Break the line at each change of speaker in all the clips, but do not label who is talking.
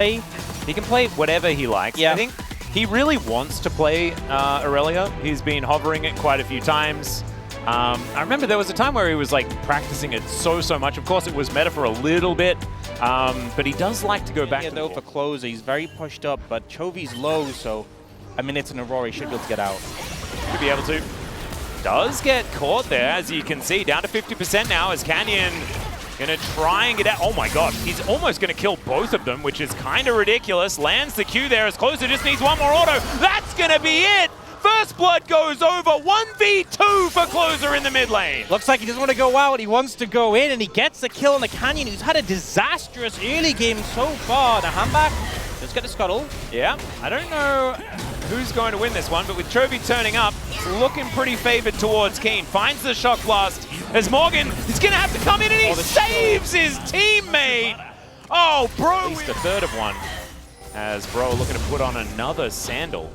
He can play whatever he likes.
Yeah.
I think he really wants to play Aurelia. He's been hovering it quite a few times. I remember there was a time where he was like practicing it so much. Of course, it was meta for a little bit, but he does like to go back.
Yeah, though for closer, he's very pushed up, but Chovy's low, so I mean it's an Aurora. He should be able to get out.
Should be able to. Does get caught there, as you can see, down to 50% now as Canyon gonna try and get out. Oh my god, he's almost gonna kill both of them, which is kind of ridiculous. Lands the Q there as Closer just needs one more auto. That's gonna be it! First blood goes over, 1v2 for Closer in the mid lane.
Looks like he doesn't want to go out, he wants to go in, and he gets the kill on the Canyon, who's had a disastrous early game so far. The handback does get the scuttle.
Yeah, I don't know who's going to win this one, but with Chovy turning up, it's looking pretty favored towards Keen. Finds the shock blast as Morgan is going to have to come in and he saves his teammate. Oh, Bro. At least a third of one as Bro looking to put on another sandal.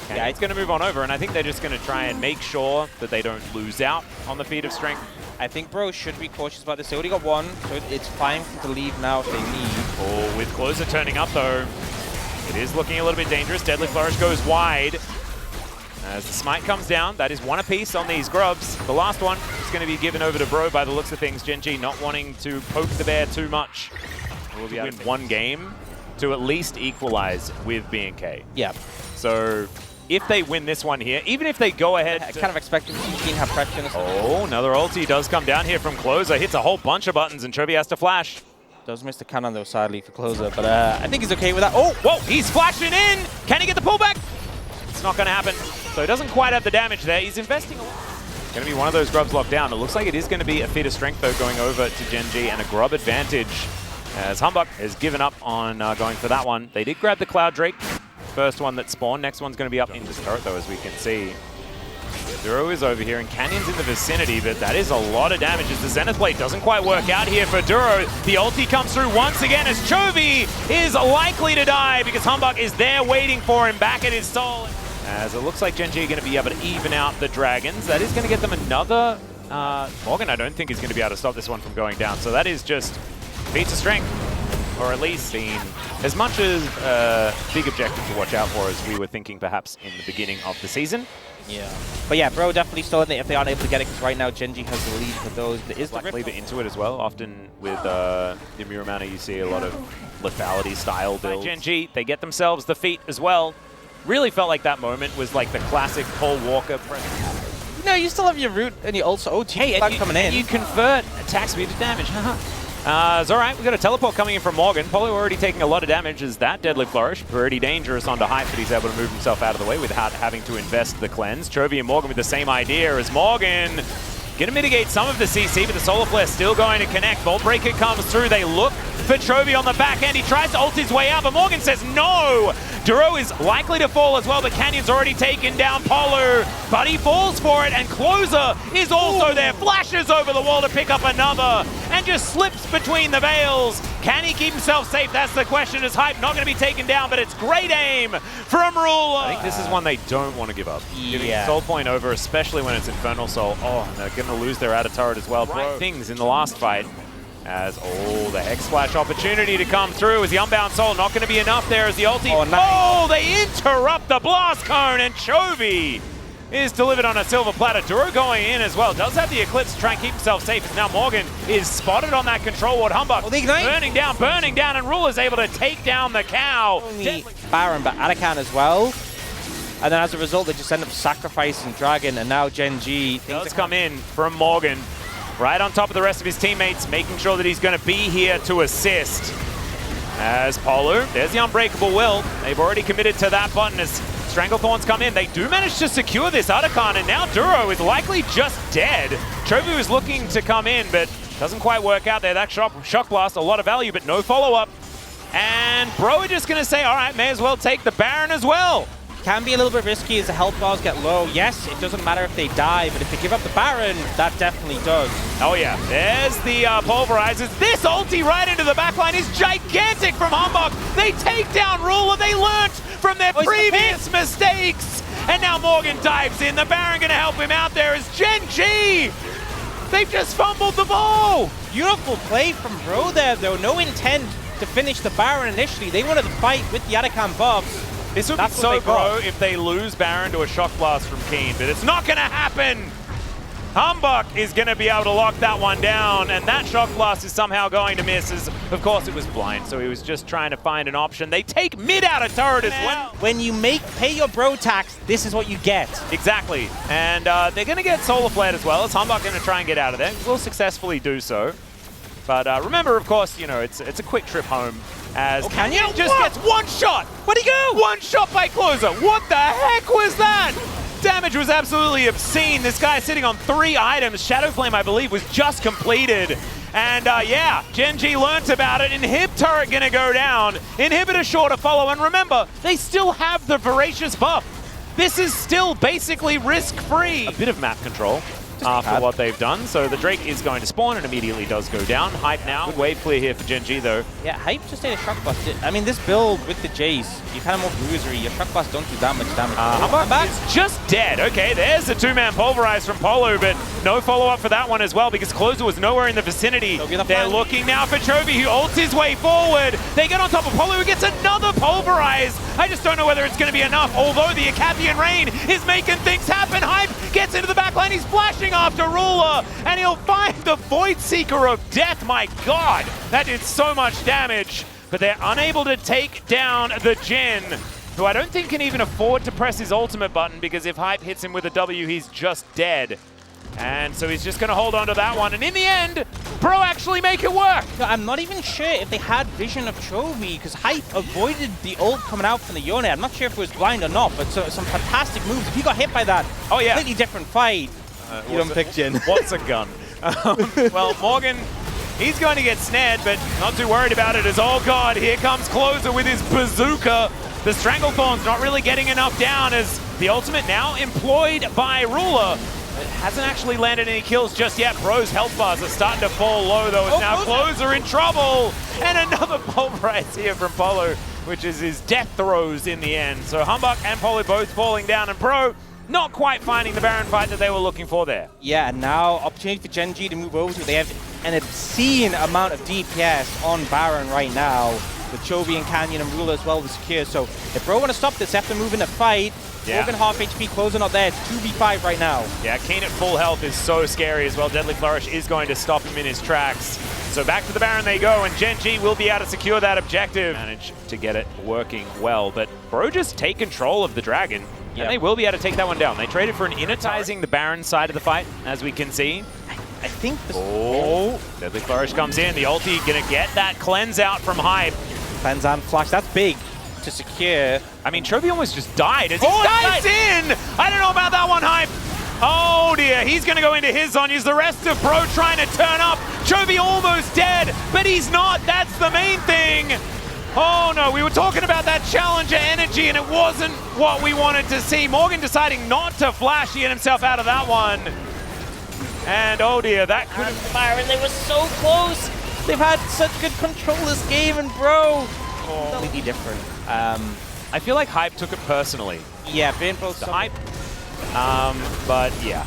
Yeah, it's going to move on over, and I think they're just going to try and make sure that they don't lose out on the feat of strength.
I think Bro should be cautious about this. They already got one, so it's fine to leave now if they need.
Oh, with Closer turning up though, it is looking a little bit dangerous. Deadly Flourish goes wide. As the smite comes down, that is one apiece on these grubs. The last one is going to be given over to Bro by the looks of things. Gen G not wanting to poke the bear too much. We'll be able to win one game to at least equalize with B&K.
Yeah.
So if they win this one here, even if they go ahead...
I kind of expected to see Keen have pressure.
Oh, another ulti does come down here from Closer. Hits a whole bunch of buttons and Chovy has to flash.
Does miss the cannon though, sadly, for Closer, but I think he's okay with that. Oh,
whoa, he's flashing in! Can he get the pullback? It's not gonna happen. So he doesn't quite have the damage there. He's investing a lot. It's gonna be one of those grubs locked down. It looks like it is gonna be a feat of strength though going over to Gen G and a grub advantage as Humbug has given up on going for that one. They did grab the Cloud Drake. First one that spawned. Next one's gonna be up in this turret though, as we can see. Duro is over here, and Canyon's in the vicinity, but that is a lot of damage as the Zenith Blade doesn't quite work out here for Duro. The ulti comes through once again as Chovy is likely to die because Humbug is there waiting for him back at his soul. As it looks like Gen G are going to be able to even out the Dragons. That is going to get them another... Morgan, I don't think, is going to be able to stop this one from going down. So that is just feats of strength, or at least being as much as a big objective to watch out for as we were thinking perhaps in the beginning of the season.
Yeah. But yeah, Bro definitely still in it if they aren't able to get it, because right now Gen G has the lead for those. There is the
leave it into it as well. Often with the Muramana, you see a lot of lethality style builds. Gen G, they get themselves the feat as well. Really felt like that moment was like the classic Paul Walker.
No, you still have your root and your ults. Oh, hey, coming in.
You convert attack speed to damage. It's alright, we've got a teleport coming in from Morgan. Polo already taking a lot of damage as that Deadly Flourish. Pretty dangerous onto height, but he's able to move himself out of the way without having to invest the cleanse. Chovy and Morgan with the same idea as Morgan. Gonna mitigate some of the CC, but the Solar Flare still going to connect. Vault Breaker comes through. They look for Chovy on the back end. He tries to ult his way out, but Morgan says no! Duro is likely to fall as well, but Canyon's already taken down Polo, but he falls for it, and Closer is also there. Flashes over the wall to pick up another, and just slips between the veils. Can he keep himself safe? That's the question. Is Hype not going to be taken down, but it's great aim from Rula. I think this is one they don't want to give up. Giving Soul Point over, especially when it's Infernal Soul. Oh, and they're going to lose their outer turret as well. Right things in the last fight. As, the Hex Splash opportunity to come through as the Unbound Soul not going to be enough there as the ulti. Oh, nice. They interrupt the Blast Cone, and Chovy is delivered on a silver platter. Duro going in as well. Does have the Eclipse to try and keep himself safe. As now Morgan is spotted on that control ward. Humbug burning down, and Rule is able to take down the cow.
Baron, but Arakan as well. And then as a result, they just end up sacrificing Dragon, and now Gen G
does come in from Morgan. Right on top of the rest of his teammates, making sure that he's going to be here to assist. As Polo, there's the Unbreakable Will. They've already committed to that button as Stranglethorns come in. They do manage to secure this Arakan, and now Duro is likely just dead. Chovy was looking to come in, but doesn't quite work out there. That shock blast, a lot of value, but no follow-up. And Bro are just going to say, all right, may as well take the Baron as well.
Can be a little bit risky as the health bars get low. Yes, it doesn't matter if they die, but if they give up the Baron, that definitely does.
Oh yeah, there's the pulverizers. This ulti right into the backline is gigantic from Humbug. They take down Ruler. They learnt from their previous mistakes. And now Morgan dives in. The Baron gonna help him out there as Gen G. They've just fumbled the ball.
Beautiful play from Bro there, though. No intent to finish the Baron initially. They wanted to fight with the Atacam buffs.
This would be so bro if they lose Baron to a Shock Blast from Keen, but it's not going to happen. Humbug is going to be able to lock that one down, and that Shock Blast is somehow going to miss, as of course it was blind, so he was just trying to find an option. They take mid out of turret as well.
When you pay your bro tax, this is what you get.
Exactly, and they're going to get Solar Flared as well. Is Humbug going to try and get out of there? Will successfully do so. But remember, of course, you know, it's a quick trip home, as Canyon just gets one shot.
Where'd he go?
One shot by Closer. What the heck was that? Damage was absolutely obscene. This guy sitting on 3 items. Shadow Flame, I believe, was just completed. And yeah, Gen G learnt about it. Inhib turret gonna go down. Inhibitor sure to follow. And remember, they still have the Voracious buff. This is still basically risk-free. A bit of map control after what they've done. So the Drake is going to spawn and immediately does go down. Hype now. Good wave clear here for Gen G though.
Yeah, Hype just ate a Shock Blast. I mean, this build with the Jace, you're kind of more bruisery. Your Shock Blast don't do that much damage.
Humbug is just dead. Okay, there's the 2-man pulverize from Polo, but no follow-up for that one as well because Closer was nowhere in the vicinity. They're looking now for Chovy, who ults his way forward. They get on top of Polo, who gets another pulverize. I just don't know whether it's going to be enough, although the Acathian Rain is making things happen. Hype gets into the backline. He's flashing after Ruler, and he'll find the Void Seeker of Death. My God, that did so much damage, but they're unable to take down the Jhin, who I don't think can even afford to press his ultimate button, because if Hype hits him with a W, he's just dead. And so he's just going to hold on to that one. And in the end, Bro actually make it work.
I'm not even sure if they had vision of Chovy, because Hype avoided the ult coming out from the Yone. I'm not sure if it was blind or not, but some fantastic moves. If he got hit by that,
oh yeah,
completely different fight. You don't pick Jhin.
What's a gun? Well, Morgan, he's going to get snared, but not too worried about it as, oh God, here comes Closer with his bazooka. The Stranglethorn's not really getting enough down, as the ultimate now employed by Ruler. It hasn't actually landed any kills just yet. Bro's health bars are starting to fall low though, as now Closer in trouble. And another pulverize here from Polo, which is his death throws in the end. So Humbug and Polo both falling down, and Bro not quite finding the Baron fight that they were looking for there.
Yeah, and now opportunity for Gen G to move over to it. They have an obscene amount of DPS on Baron right now, with Chovy and Canyon and Ruler as well to secure. So if Bro want to stop this, they have to move in a fight.
Yeah.
Morgan half HP, Closer not there. It's 2v5 right now.
Yeah, Keen at full health is so scary as well. Deadly Flourish is going to stop him in his tracks. So back to the Baron they go, and Gen G will be able to secure that objective. Manage to get it working well, but Bro just take control of the Dragon. Yep. And they will be able to take that one down. They traded for an innertizing the Baron side of the fight, as we can see.
I think this...
Oh, Deadly Flourish comes in. The ulti gonna get that cleanse out from Hype.
Cleanse and flash, that's big to secure.
I mean, Chovy almost just died as he dives in! I don't know about that one, Hype. Oh dear, he's gonna go into his Zonyas. The rest of Bro trying to turn up. Chovy almost dead, but he's not. That's the main thing. Oh no, we were talking about that challenger energy and it wasn't what we wanted to see. Morgan deciding not to flash, he get himself out of that one. And oh dear, that could have...
Byron, they were so close. They've had such good control this game, and Bro, completely different.
I feel like Hype took it personally.
Yeah, being both
Hype. But yeah.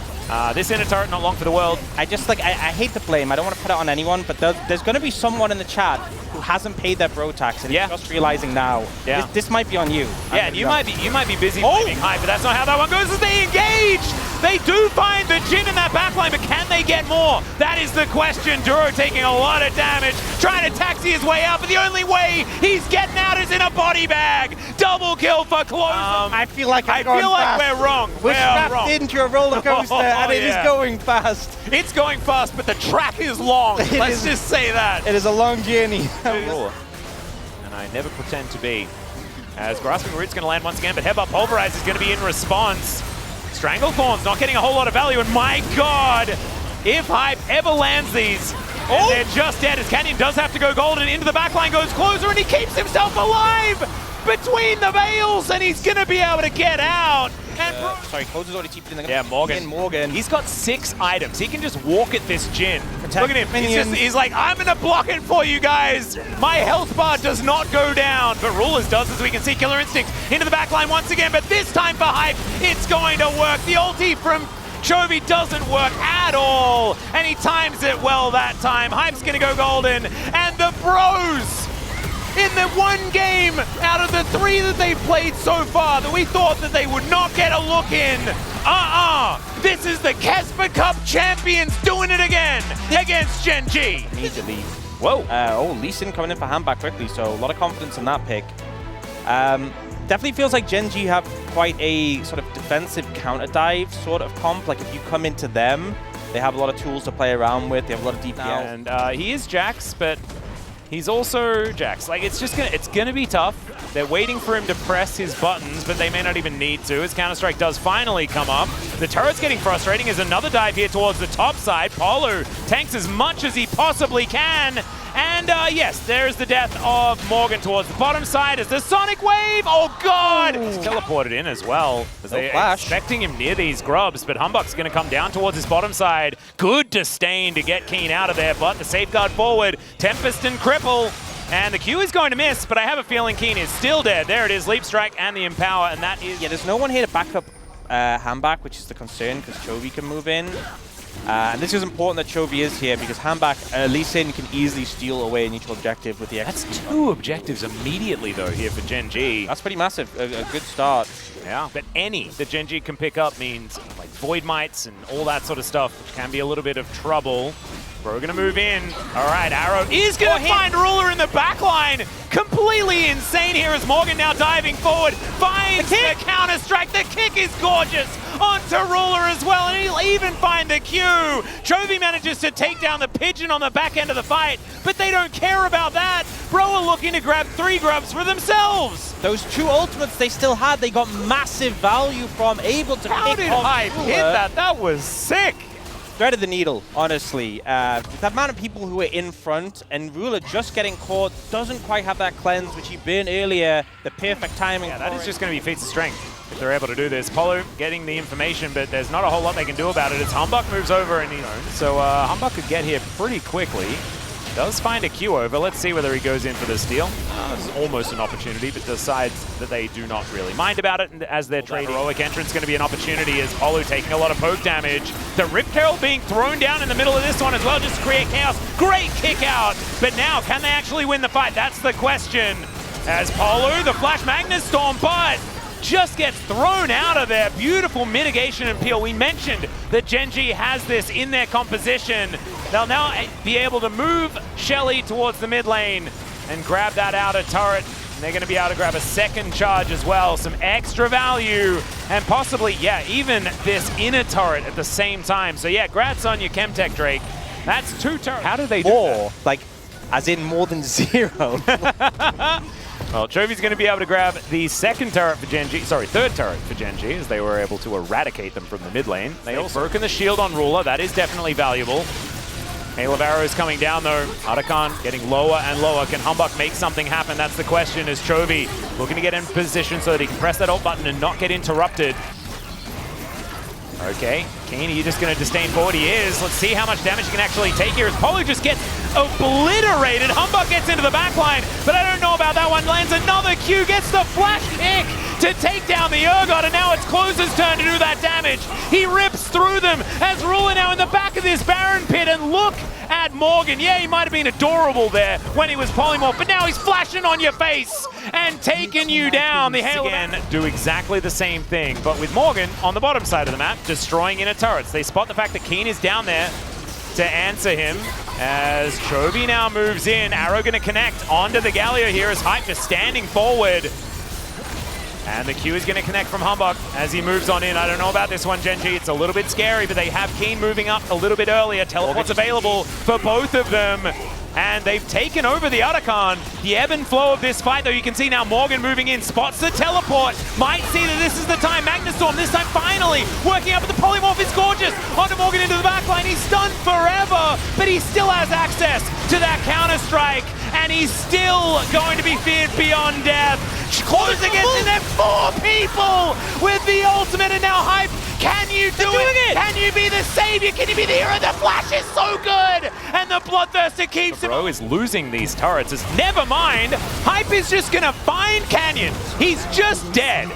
This inner turret, not long for the world.
I hate to blame. I don't want to put it on anyone, but there's going to be someone in the chat who hasn't paid their bro tax and is just realizing now. Yeah. This might be on you.
Yeah, and you might be busy blaming Hype, but that's not how that one goes. As they engage, they do find the Jhin in that backline, but can they get more? That is the question. Duro taking a lot of damage, trying to taxi his way out, but the only way he's getting out is in a body bag. Double kill for Closer.
I feel like
we're wrong.
We're strapped into a roller coaster, and it is going fast.
It's going fast, but the track is long. Let's just say that.
It is a long journey.
And I never pretend to be. As Grasping Root's going to land once again, but Headbutt Pulverize is going to be in response. Stranglethorn's not getting a whole lot of value, and my God, if Hype ever lands these, and they're just dead, as Canyon does have to go golden. Into the backline goes Closer, and he keeps himself alive between the veils, and he's going to be able to get out.
Sorry, Closer's already TP'd in the...
Yeah, Morgan. He's got 6 items. He can just walk at this Jhin. Look at him. He's like, I'm going to block it for you guys. My health bar does not go down. But Rulers does, as we can see. Killer Instinct into the backline once again. But this time for Hype, it's going to work. The ulti from Chovy doesn't work at all. And he times it well that time. Hype's going to go golden. And the Bros in the one game out of the 3 that they've played so far that we thought that they would not get a look in. This is the Casper Cup champions doing it again against Gen G.
Immediately.
Whoa.
Lee Sin coming in for handback quickly, so a lot of confidence in that pick. Definitely feels like Gen G have quite a sort of defensive counter dive sort of comp. Like if you come into them, they have a lot of tools to play around with. They have a lot of DPS.
And he is Jax, but he's also Jax. Like it's gonna be tough. They're waiting for him to press his buttons, but they may not even need to. His Counter-Strike does finally come up. The turret's getting frustrating as another dive here towards the top side. Polo tanks as much as he possibly can. And yes, there's the death of Morgan towards the bottom side as the Sonic Wave. Oh God! He's teleported in as well. They're expecting him near these grubs, but Humbug's going to come down towards his bottom side. Good disdain to get Keen out of there, but the safeguard forward, Tempest and Cripple. And the Q is going to miss, but I have a feeling Keen is still dead. There it is, Leap Strike and the Empower, and that is...
Yeah, there's no one here to back up Handback, which is the concern, because Chovy can move in. And this is important that Chovy is here, because Handback, Lee Sin can easily steal away a neutral objective with the X.
That's 2 objectives immediately, though, here for Gen G.
That's pretty massive, a good start.
Yeah, but any that Gen G can pick up means like Void Mites and all that sort of stuff, which can be a little bit of trouble. Bro gonna move in. All right, Arrow is gonna find Ruler in the back line. Completely insane here as Morgan now diving forward. Finds the Counter-Strike. The kick is gorgeous onto Ruler as well, and he'll even find the Q. Chovy manages to take down the Pigeon on the back end of the fight, but they don't care about that. Bro are looking to grab 3 grubs for themselves.
Those 2 ultimates they still had, they got massive value from, able to
How did Hype hit that? That was sick.
Threaded the needle, honestly. The amount of people who are in front, and Ruler just getting caught, doesn't quite have that cleanse, which he burned earlier. The perfect timing.
Yeah, that is just going to be feats of strength if they're able to do this. Polo getting the information, but there's not a whole lot they can do about it as Humbug moves over and he's owned. So Humbug could get here pretty quickly. Does find a Q over. Let's see whether he goes in for the steal. This is almost an opportunity, but decides that they do not really mind about it. And as their trading heroic entrance going to be an opportunity as Polo taking a lot of poke damage. The Rip Carol being thrown down in the middle of this one as well, just to create chaos. Great kick out. But now, can they actually win the fight? That's the question. As Polo, the Flash Magnus Storm, but just gets thrown out of there. Beautiful mitigation and peel. We mentioned that Gen G has this in their composition. They'll now be able to move Shelly towards the mid lane and grab that outer turret. And they're going to be able to grab a second charge as well. Some extra value and possibly, yeah, even this inner turret at the same time. So yeah, grats on your Chemtech, Drake. That's 2 turrets. How do they do that?
Like, as in more than 0.
Well, Chovy's going to be able to grab the second turret for Gen G, sorry, 3rd turret for Gen G, as they were able to eradicate them from the mid lane. They've broken the shield on Ruler. That is definitely valuable. Hail of Arrows coming down, though. Arakan getting lower and lower. Can Humbug make something happen? That's the question, as Chovy looking to get in position so that he can press that ult button and not get interrupted. Okay, Keen, are you just going to disdain forward? He is. Let's see how much damage he can actually take here as Polo just gets obliterated. Humbug gets into the back line, but I don't know about that one. Lands another Q, gets the flash kick to take down the Urgot, and now it's Closer's turn to do that damage. He rips through them as Ruler now in the back of this Baron pit, and look at Morgan. Yeah, he might have been adorable there when he was polymorph, but now he's flashing on your face and taking you down. The Hail again do exactly the same thing, but with Morgan on the bottom side of the map, destroying inner turrets. They spot the fact that Keen is down there to answer him as Chovy now moves in. Arrow going to connect onto the Galio here as Hype just standing forward. And the Q is going to connect from Humbug as he moves on in. I don't know about this one, Gen G. It's a little bit scary, but they have Keen moving up a little bit earlier. Teleport's available for both of them. And they've taken over the Arakan. The ebb and flow of this fight, though, you can see now Morgan moving in, spots the teleport. Might see that this is the time. Magnus Storm this time finally working up, but the polymorph is gorgeous. Onto Morgan into the backline. He's stunned forever, but he still has access to that Counter-Strike. And he's still going to be feared beyond death. Closer gets in there, 4 people with the ultimate, and now Hype. Can you do it? Can you be the savior? Can you be the hero? The flash is so good! And the Bloodthirster keeps him. Bro is losing these turrets. Never mind. Hype is just gonna find Canyon. He's just dead.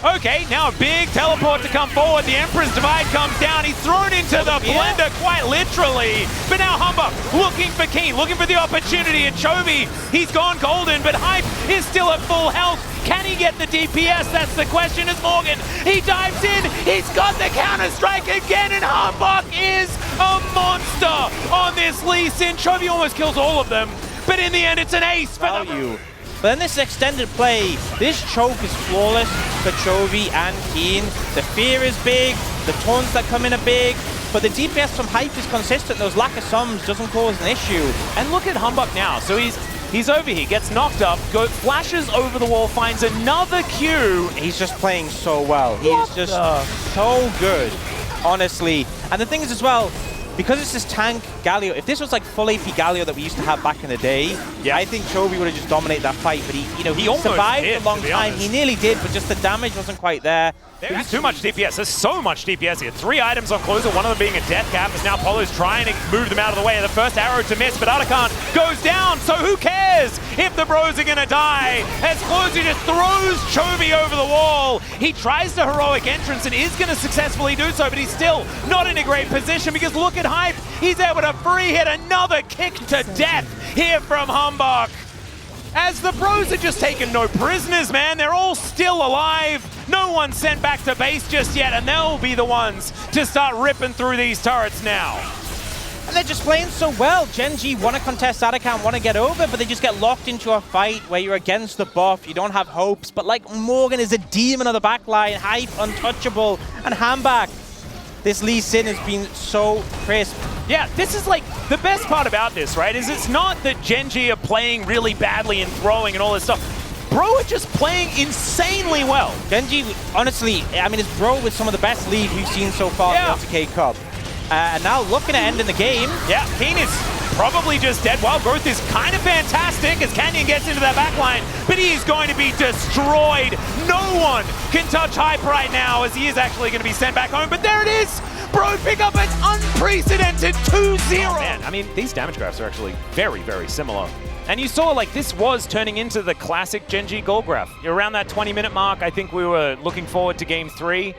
Okay, now a big teleport to come forward. The Emperor's Divide comes down. He's thrown into the blender, quite literally. But now Humbug looking for Keen, looking for the opportunity. And Chovy, he's gone golden, but Hype is still at full health. Can he get the DPS? That's the question. As Morgan, he dives in. He's got the counter-strike again, and Humbug is a monster on this Lee Sin. Chovy almost kills all of them, but in the end, it's an ace for
value. But in this extended play, this choke is flawless for Chovy and Keen. The fear is big, the taunts that come in are big, but the DPS from Hype is consistent. Those lack of sums doesn't cause an issue.
And look at Humbug now. So he's over here, gets knocked up, flashes over the wall, finds another Q.
He's just playing so well. He's just so good, honestly. And the thing is as well, because it's this tank Galio, if this was like full AP Galio that we used to have back in the day, I think Chovy would have just dominated that fight. But he almost survived a long time. He nearly did, but just the damage wasn't quite there.
There's too much DPS. There's so much DPS here. 3 items on Closer, one of them being a death cap, as now Polo's trying to move them out of the way. The first arrow to miss, but Arakan goes down, so who cares if the bros are gonna die? As Closer just throws Chovy over the wall. He tries the heroic entrance and is gonna successfully do so, but he's still not in a great position because look at Hype. He's able to free hit another kick to death here from Humbug. As the bros are just taking no prisoners, man. They're all still alive. No one sent back to base just yet, and they'll be the ones to start ripping through these turrets now.
And they're just playing so well. Gen G want to contest Arakan, want to get over, but they just get locked into a fight where you're against the buff, you don't have hopes. But like Morgan is a demon of the backline, Hype untouchable, and Hambak. This Lee Sin has been so crisp.
Yeah, this is like the best part about this, right? Is it's not that Gen G are playing really badly and throwing and all this stuff. Bro are just playing insanely well.
Gen G, honestly, I mean, it's Bro with some of the best lead we've seen so far in the LCK Cup. And now looking at ending the game.
Yeah, Keen is probably just dead. Wild Growth is kind of fantastic as Canyon gets into that backline, but he is going to be destroyed. No one can touch Hype right now as he is actually going to be sent back home. But there it is. Bro pick up an unprecedented 2-0. Oh, man, I mean, these damage graphs are actually very, very similar. And you saw, like, this was turning into the classic Gen G goal graph. Around that 20-minute mark, I think we were looking forward to Game 3.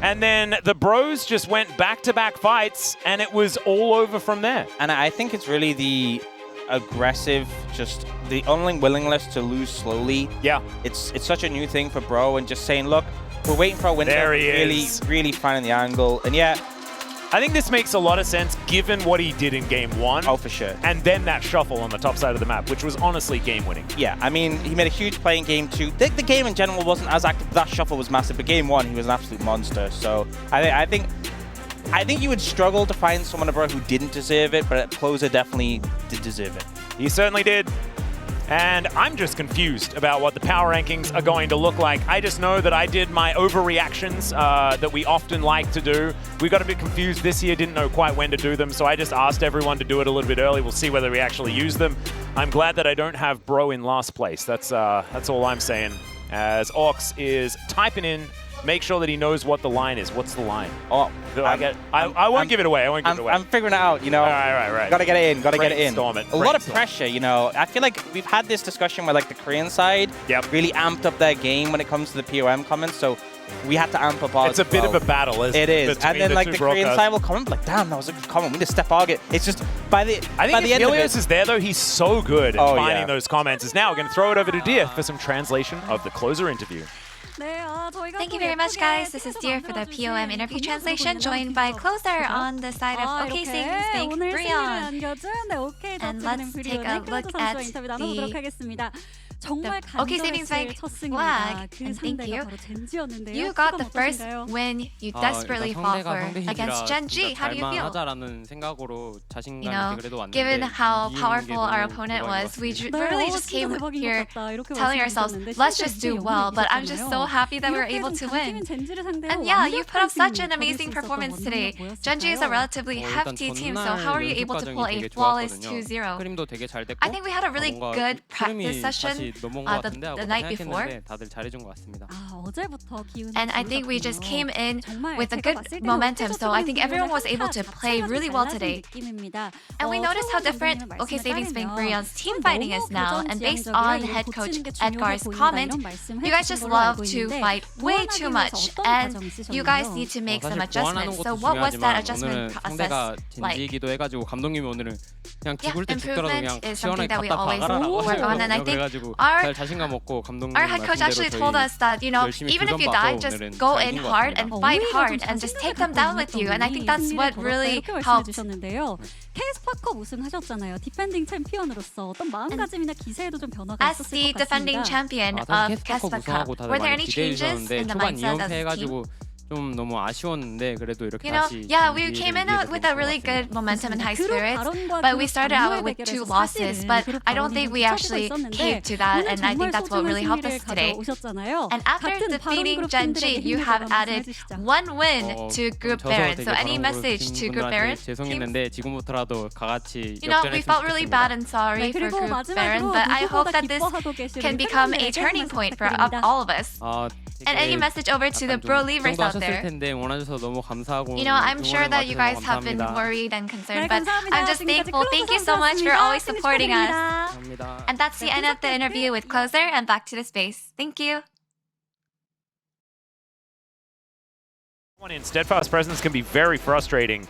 And then the bros just went back-to-back fights, and it was all over from there.
And I think it's really the aggressive, just the unwillingness to lose slowly.
Yeah.
It's such a new thing for Bro, and just saying, look, we're waiting for a winter.
There he is.
Really finding the angle. And yeah,
I think this makes a lot of sense given what he did in Game 1.
Oh, for sure.
And then that shuffle on the top side of the map, which was honestly game-winning.
Yeah, I mean, he made a huge play in Game 2. The game in general wasn't as active. That shuffle was massive, but Game 1, he was an absolute monster. So I think you would struggle to find someone abroad who didn't deserve it, but Closer definitely did deserve it.
He certainly did. And I'm just confused about what the power rankings are going to look like. I just know that I did my overreactions that we often like to do. We got a bit confused this year, didn't know quite when to do them, so I just asked everyone to do it a little bit early. We'll see whether we actually use them. I'm glad that I don't have Bro in last place. That's all I'm saying. As Ox is typing in, make sure that he knows what the line is. What's the line?
Oh,
I won't give it away. I won't give it away.
I'm figuring it out, you know.
Right.
Gotta get it in. Gotta get it in.
Brainstorm it.
A lot of pressure, you know. I feel like we've had this discussion where like the Korean side really amped up their game when it comes to the POM comments. So we had to amp up ours.
It's a bit of a battle, isn't it?
It is. And then like the Korean side will comment like, damn, that was a good comment. We need to step our game. It's just I think
if Ilias is there though, he's so good at finding those comments. Is now going to throw it over to Dia for some translation of the Closer interview.
Thank you very much, guys. This is Dear for the POM interview translation, joined by Closer on the side of OK Savings Bank, Brion. And let's take a look at the OK Savings Bank flag, and thank you. You got the first win you desperately fought for against Gen G. How do you feel? You know, given how powerful our opponent was, we really just came here telling ourselves, let's just do well, but I'm just so happy that we were able to win. And yeah, you put up such an amazing performance today. Gen G is a relatively hefty team, so how are you able to pull a flawless 2-0? I think we had a really good practice session the night before. And I think we just came in with a good momentum, so I think everyone was able to play really well today. And we noticed how different OK Savings Bank Brion's team fighting is now, and based on head coach Edgar's comment, you guys just love to fight way too much, and you guys need to make some adjustments. So what was that adjustment process like? Yeah, improvement is something that we always work on, and I think our head coach actually told us that, you know, even if you die, just go in hard and fight hard and just take them down with you, and I think that's what really helped.
K스파컵 우승하셨잖아요. 디펜딩 챔피언으로서 어떤 마음가짐이나 기세에도 좀 변화가
As the defending champion of K스파 Cup, were there any changes in the mindset of the team?
좀 너무 아쉬웠는데 그래도 이렇게 다시
yeah, we came in with a really good momentum and high spirits, but we started out with 2 losses, but I don't think we actually caved to that, and I think that's what really helped us today. And after defeating Gen.G, you have added 1 win to Group Baron. So any message to Group Baron?
죄송했는데 지금부터라도 다 같이
You know, we felt really bad and sorry for Group Baron, but I hope that this can become a turning point for all of us. And any message over to the bro leavers out there? You know, I'm sure that you guys have been worried and concerned, but I'm just thankful. Thank you so much for always supporting us. And that's the end of the interview with Closer, and back to the space. Thank you.
In steadfast presence can be very frustrating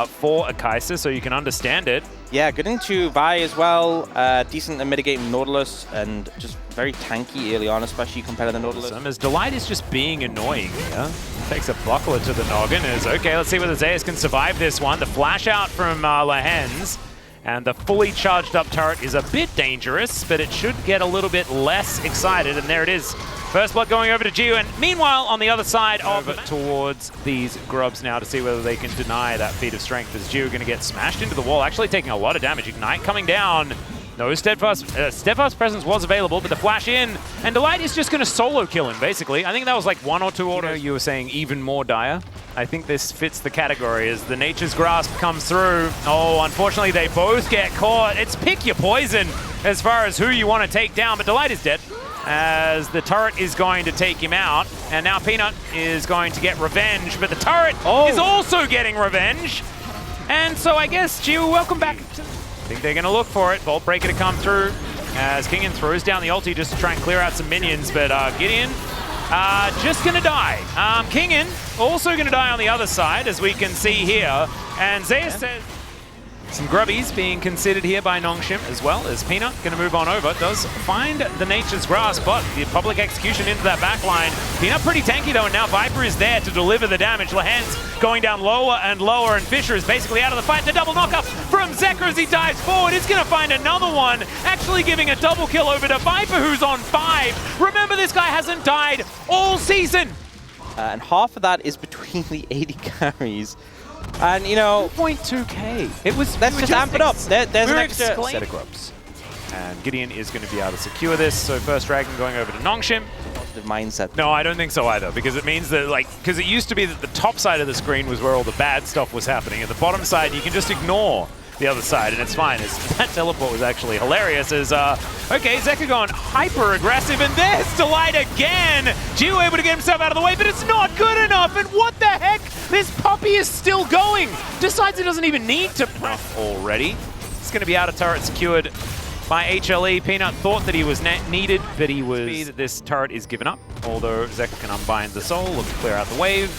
for a Kai'Sa, so you can understand it.
Yeah, good into Vi as well. Decent at mitigating Nautilus, and just very tanky early on, especially compared to the Nautilus.
As Delight is just being annoying here. Takes a buckler to the noggin. Is okay, let's see whether Zeus can survive this one. The flash out from Lehens. And the fully charged up turret is a bit dangerous, but it should get a little bit less excited. And there it is. First blood going over to Gio, and meanwhile on the other side over towards these grubs now to see whether they can deny that feat of strength, as Gio going to get smashed into the wall, actually taking a lot of damage. Ignite coming down. No steadfast presence was available, but the flash in, and Delight is just going to solo kill him, basically. I think that was like 1 or 2 autos. You were saying even more dire. I think this fits the category as the Nature's Grasp comes through. Oh, unfortunately, they both get caught. It's pick your poison as far as who you want to take down, but Delight is dead, as the turret is going to take him out. And now Peanut is going to get revenge, but the turret is also getting revenge. And so I guess, Gio, welcome back. I think they're going to look for it. Bolt Breaker to come through as Kingen throws down the ulti just to try and clear out some minions, but Gideon just going to die. Kingen also going to die on the other side, as we can see here. And Zeus says... Some grubbies being considered here by Nongshim, as well as Peanut going to move on over. Does find the Nature's Grasp, but the public execution into that backline. Peanut pretty tanky though, and now Viper is there to deliver the damage. Lehens going down lower and lower, and Fisher is basically out of the fight. The double knockup from Zekka as he dives forward. He's going to find another one, actually giving a double kill over to Viper, who's on 5. Remember, this guy hasn't died all season.
And half of that is between the 80 carries. And you know,
2.2k.
Let's just amp it up. There's an extra
set of grubs. And Gideon is going to be able to secure this. So first Dragon going over to Nongshim.
Positive mindset.
No, I don't think so either, because it means that, like, because it used to be that the top side of the screen was where all the bad stuff was happening. At the bottom side, you can just ignore the other side, and it's fine. That teleport was actually hilarious as, okay, Zekka going hyper-aggressive, and there's Delight again! Gio able to get himself out of the way, but it's not good enough, and what the heck? This puppy is still going! Decides he doesn't even need to press already. It's going to be out of turret secured by HLE. Peanut thought that he was needed, but he was... This turret is given up, although Zekka can unbind the soul, look to clear out the wave.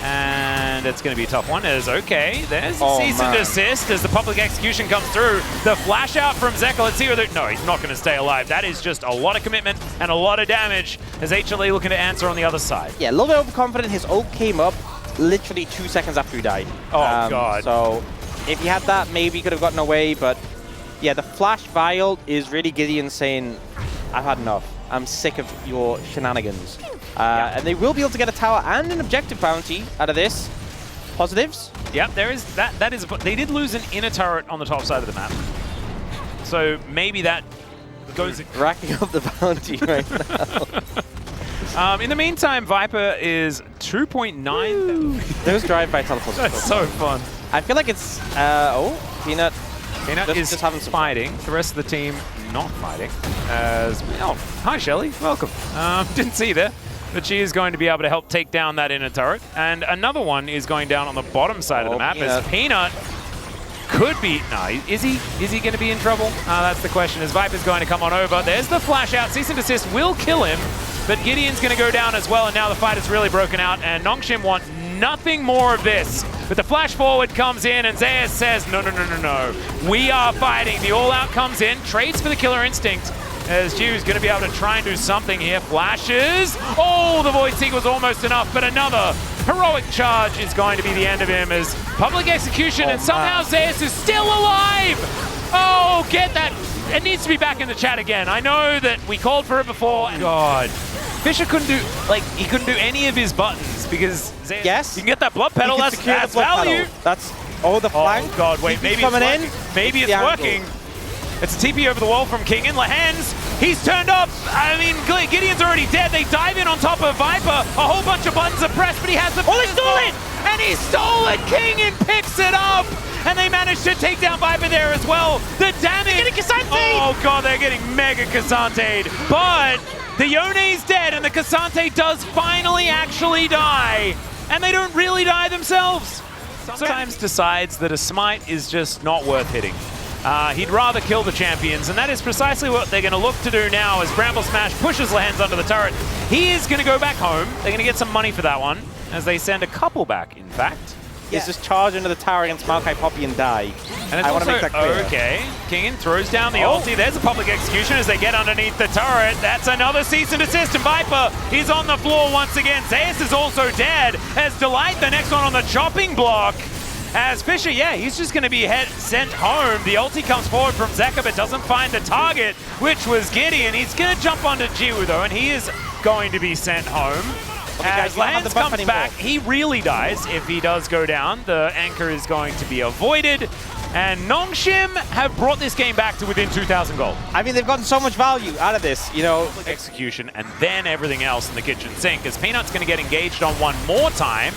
And it's going to be a tough one. As okay, there's cease and desist as the public execution comes through. The flash out from Zekka. Let's see whether... No, he's not going to stay alive. That is just a lot of commitment and a lot of damage as HLE looking to answer on the other side.
Yeah, a little bit overconfident. His ult came up literally 2 seconds after he died.
Oh, God.
So if he had that, maybe he could have gotten away. But yeah, the flash vial is really Gideon saying, I've had enough. I'm sick of your shenanigans. And they will be able to get a tower and an objective bounty out of this. Positives?
Yep, there is that. That is. They did lose an inner turret on the top side of the map, so maybe that goes
racking up the bounty right now.
In the meantime, Viper is 2.9.
Those drive-by teleports.
That's so fun.
I feel like it's Peanut
Peanut is
just having some
fighting. The rest of the team not fighting. As oh, hi Shelly, welcome. Didn't see you there, but she is going to be able to help take down that inner turret. And another one is going down on the bottom side of the map as Peanut could be. No, is he going to be in trouble? That's the question. As Viper's going to come on over. There's the flash out. Cease and desist will kill him, but Gideon's going to go down as well. And now the fight is really broken out. And Nongshim want nothing more of this. But the flash forward comes in and Zeus says, no. We are fighting. The all-out comes in, trades for the killer instinct. As Jiu's going to be able to try and do something here. Flashes. Oh, the Void Seeker was almost enough, but another heroic charge is going to be the end of him as public execution, and somehow Zeus is still alive! Oh, get that. It needs to be back in the chat again. I know that we called for it before. God. Fisher couldn't do, he couldn't do any of his buttons because Zeus, you can get that blood pedal, that's value.
That's, the flank.
Oh God, wait, maybe
coming
it's working. Maybe it's working. It's a TP over the wall from King in Lahens. He's turned up. I mean, Gideon's already dead. They dive in on top of Viper. A whole bunch of buttons are pressed, but he has the... Oh, they stole it! And he stole it! King and picks it up! And they managed to take down Viper there as well. The damage... They're getting Kazante! Oh, God, they're getting mega Kazante. But the Yone's dead, and the Kazante does finally actually die. And they don't really die themselves. Sometimes decides that a smite is just not worth hitting. He'd rather kill the champions, and that is precisely what they're going to look to do now as Bramble Smash pushes Lahens under the turret. He is going to go back home. They're going to get some money for that one, as they send a couple back, in fact.
He's just charge into the tower against Maokai Poppy and die.
And I want to make that clear. Okay, Kingen throws down the ulti. There's a public execution as they get underneath the turret. That's another cease and desist, and Viper is on the floor once again. Zeus is also dead, as Delight, the next one on the chopping block. As Fisher, he's just going to be sent home. The ulti comes forward from Zeka, but doesn't find the target, which was Gideon. He's going to jump onto Jiu, though, and he is going to be sent home. As Lahens comes back, he really dies if he does go down. The anchor is going to be avoided. And Nongshim have brought this game back to within 2,000 gold.
I mean, they've gotten so much value out of this, you know.
Execution, and then everything else in the kitchen sink, as Peanut's going to get engaged on one more time.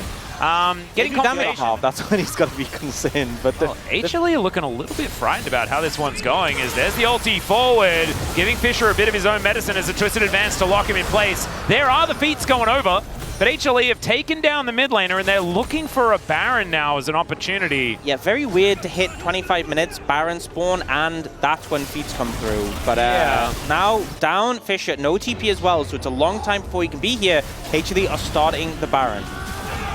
Getting
damage half, that's when he's got to be concerned. But
HLE are looking a little bit frightened about how this one's going, as there's the ulti forward, giving Fisher a bit of his own medicine as a twisted advance to lock him in place. There are the feats going over, but HLE have taken down the mid laner, and they're looking for a Baron now as an opportunity.
Yeah, very weird to hit 25 minutes, Baron spawn, and that's when feats come through. But now down Fisher, no TP as well, so it's a long time before he can be here. HLE are starting the Baron.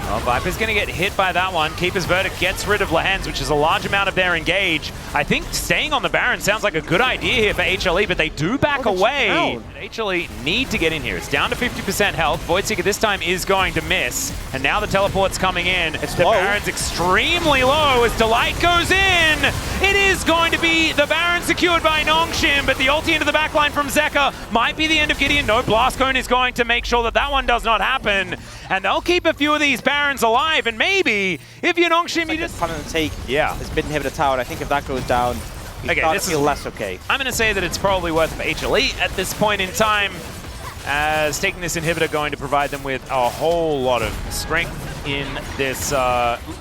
Well, Viper's going to get hit by that one. Keeper's Verdict gets rid of Lahens, which is a large amount of their engage. I think staying on the Baron sounds like a good idea here for HLE, but they do back away. HLE need to get in here. It's down to 50% health. Voidseeker this time is going to miss. And now the teleport's coming in. The Baron's extremely low as Delight goes in. It is going to be the Baron secured by Nongshim, but the ulti into the backline from Zeka might be the end of Gideon. No, Blast Cone is going to make sure that that one does not happen. And they'll keep a few of these Barons alive, and maybe if you're Nongshim, you just...
take has been inhibitor tower. I think if that goes down, this feel less okay.
I'm going to say that it's probably worth it for HLE at this point in time, as taking this inhibitor going to provide them with a whole lot of strength in this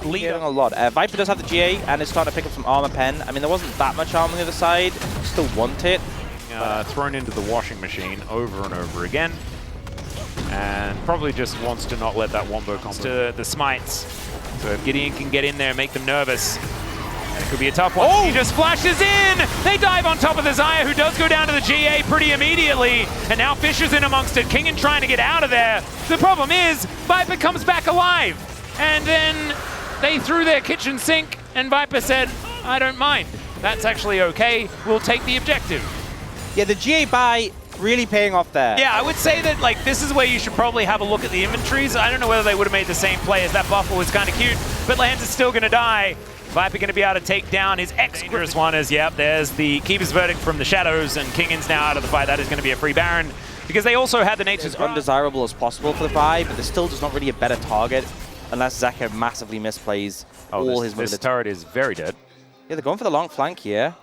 lead.
A lot. Viper does have the GA, and is starting to pick up some armor pen. I mean, there wasn't that much armor on the other side. Still want it.
Thrown into the washing machine over and over again. And probably just wants to not let that Wombo come to the smites. So if Gideon can get in there and make them nervous, it could be a tough one. He just flashes in! They dive on top of the Xayah, who does go down to the GA pretty immediately. And now Fisher's in amongst it. Kingen trying to get out of there. The problem is, Viper comes back alive. And then they threw their kitchen sink, and Viper said, I don't mind. That's actually okay. We'll take the objective.
Yeah, the GA buy really paying off there.
Yeah, I would say that this is where you should probably have a look at the inventories. I don't know whether they would have made the same play, as that buffer was kind of cute, but Lahens is still going to die. Viper going to be able to take down his dangerous one as, there's the Keeper's Verdict from the Shadows, and Kingen's now out of the fight. That is going to be a free Baron, because they also had the Nature's Grasp.
Undesirable as possible for the buy, but there still does not really a better target, unless Zeka massively misplays all his moves.
This turret is very dead.
Yeah, they're going for the long flank here.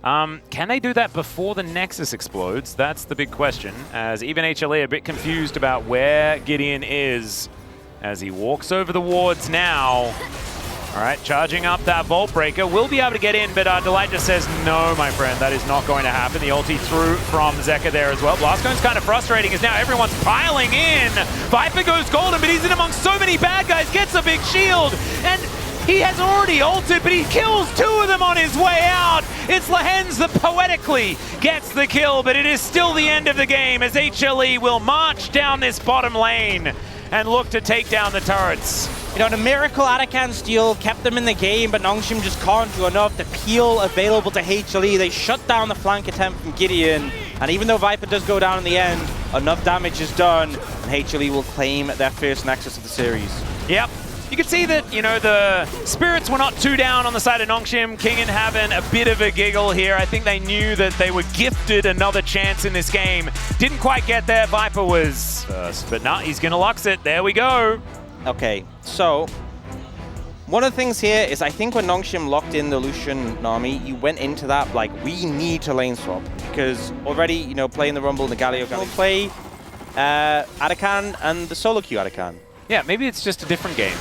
Can they do that before the Nexus explodes? That's the big question, as even HLE are a bit confused about where Gideon is as he walks over the wards now. All right, charging up that Vault Breaker. Will be able to get in, but Delight just says, no, my friend, that is not going to happen. The ulti through from Zeka there as well. Blastcone's kind of frustrating as now everyone's piling in. Viper goes golden, but he's in amongst so many bad guys, gets a big shield, and he has already ulted, but he kills 2 of them on his way out. It's Lehens that poetically gets the kill, but it is still the end of the game as HLE will march down this bottom lane and look to take down the turrets.
You know, the miracle Arakan steal kept them in the game, but Nongshim just can't do enough. The peel available to HLE, they shut down the flank attempt from Gideon, and even though Viper does go down in the end, enough damage is done, and HLE will claim their first Nexus of the series.
Yep. You can see that, you know, the spirits were not too down on the side of Nongshim. Kingen having a bit of a giggle here. I think they knew that they were gifted another chance in this game. Didn't quite get there. Viper was first, but nah, he's gonna Lux it. There we go.
Okay, so one of the things here is I think when Nongshim locked in the Lucian Nami, you went into that like, we need to lane swap, because already, you know, playing the Rumble and the Galio play Arakan and the solo queue Arakan.
Yeah, maybe it's just a different game.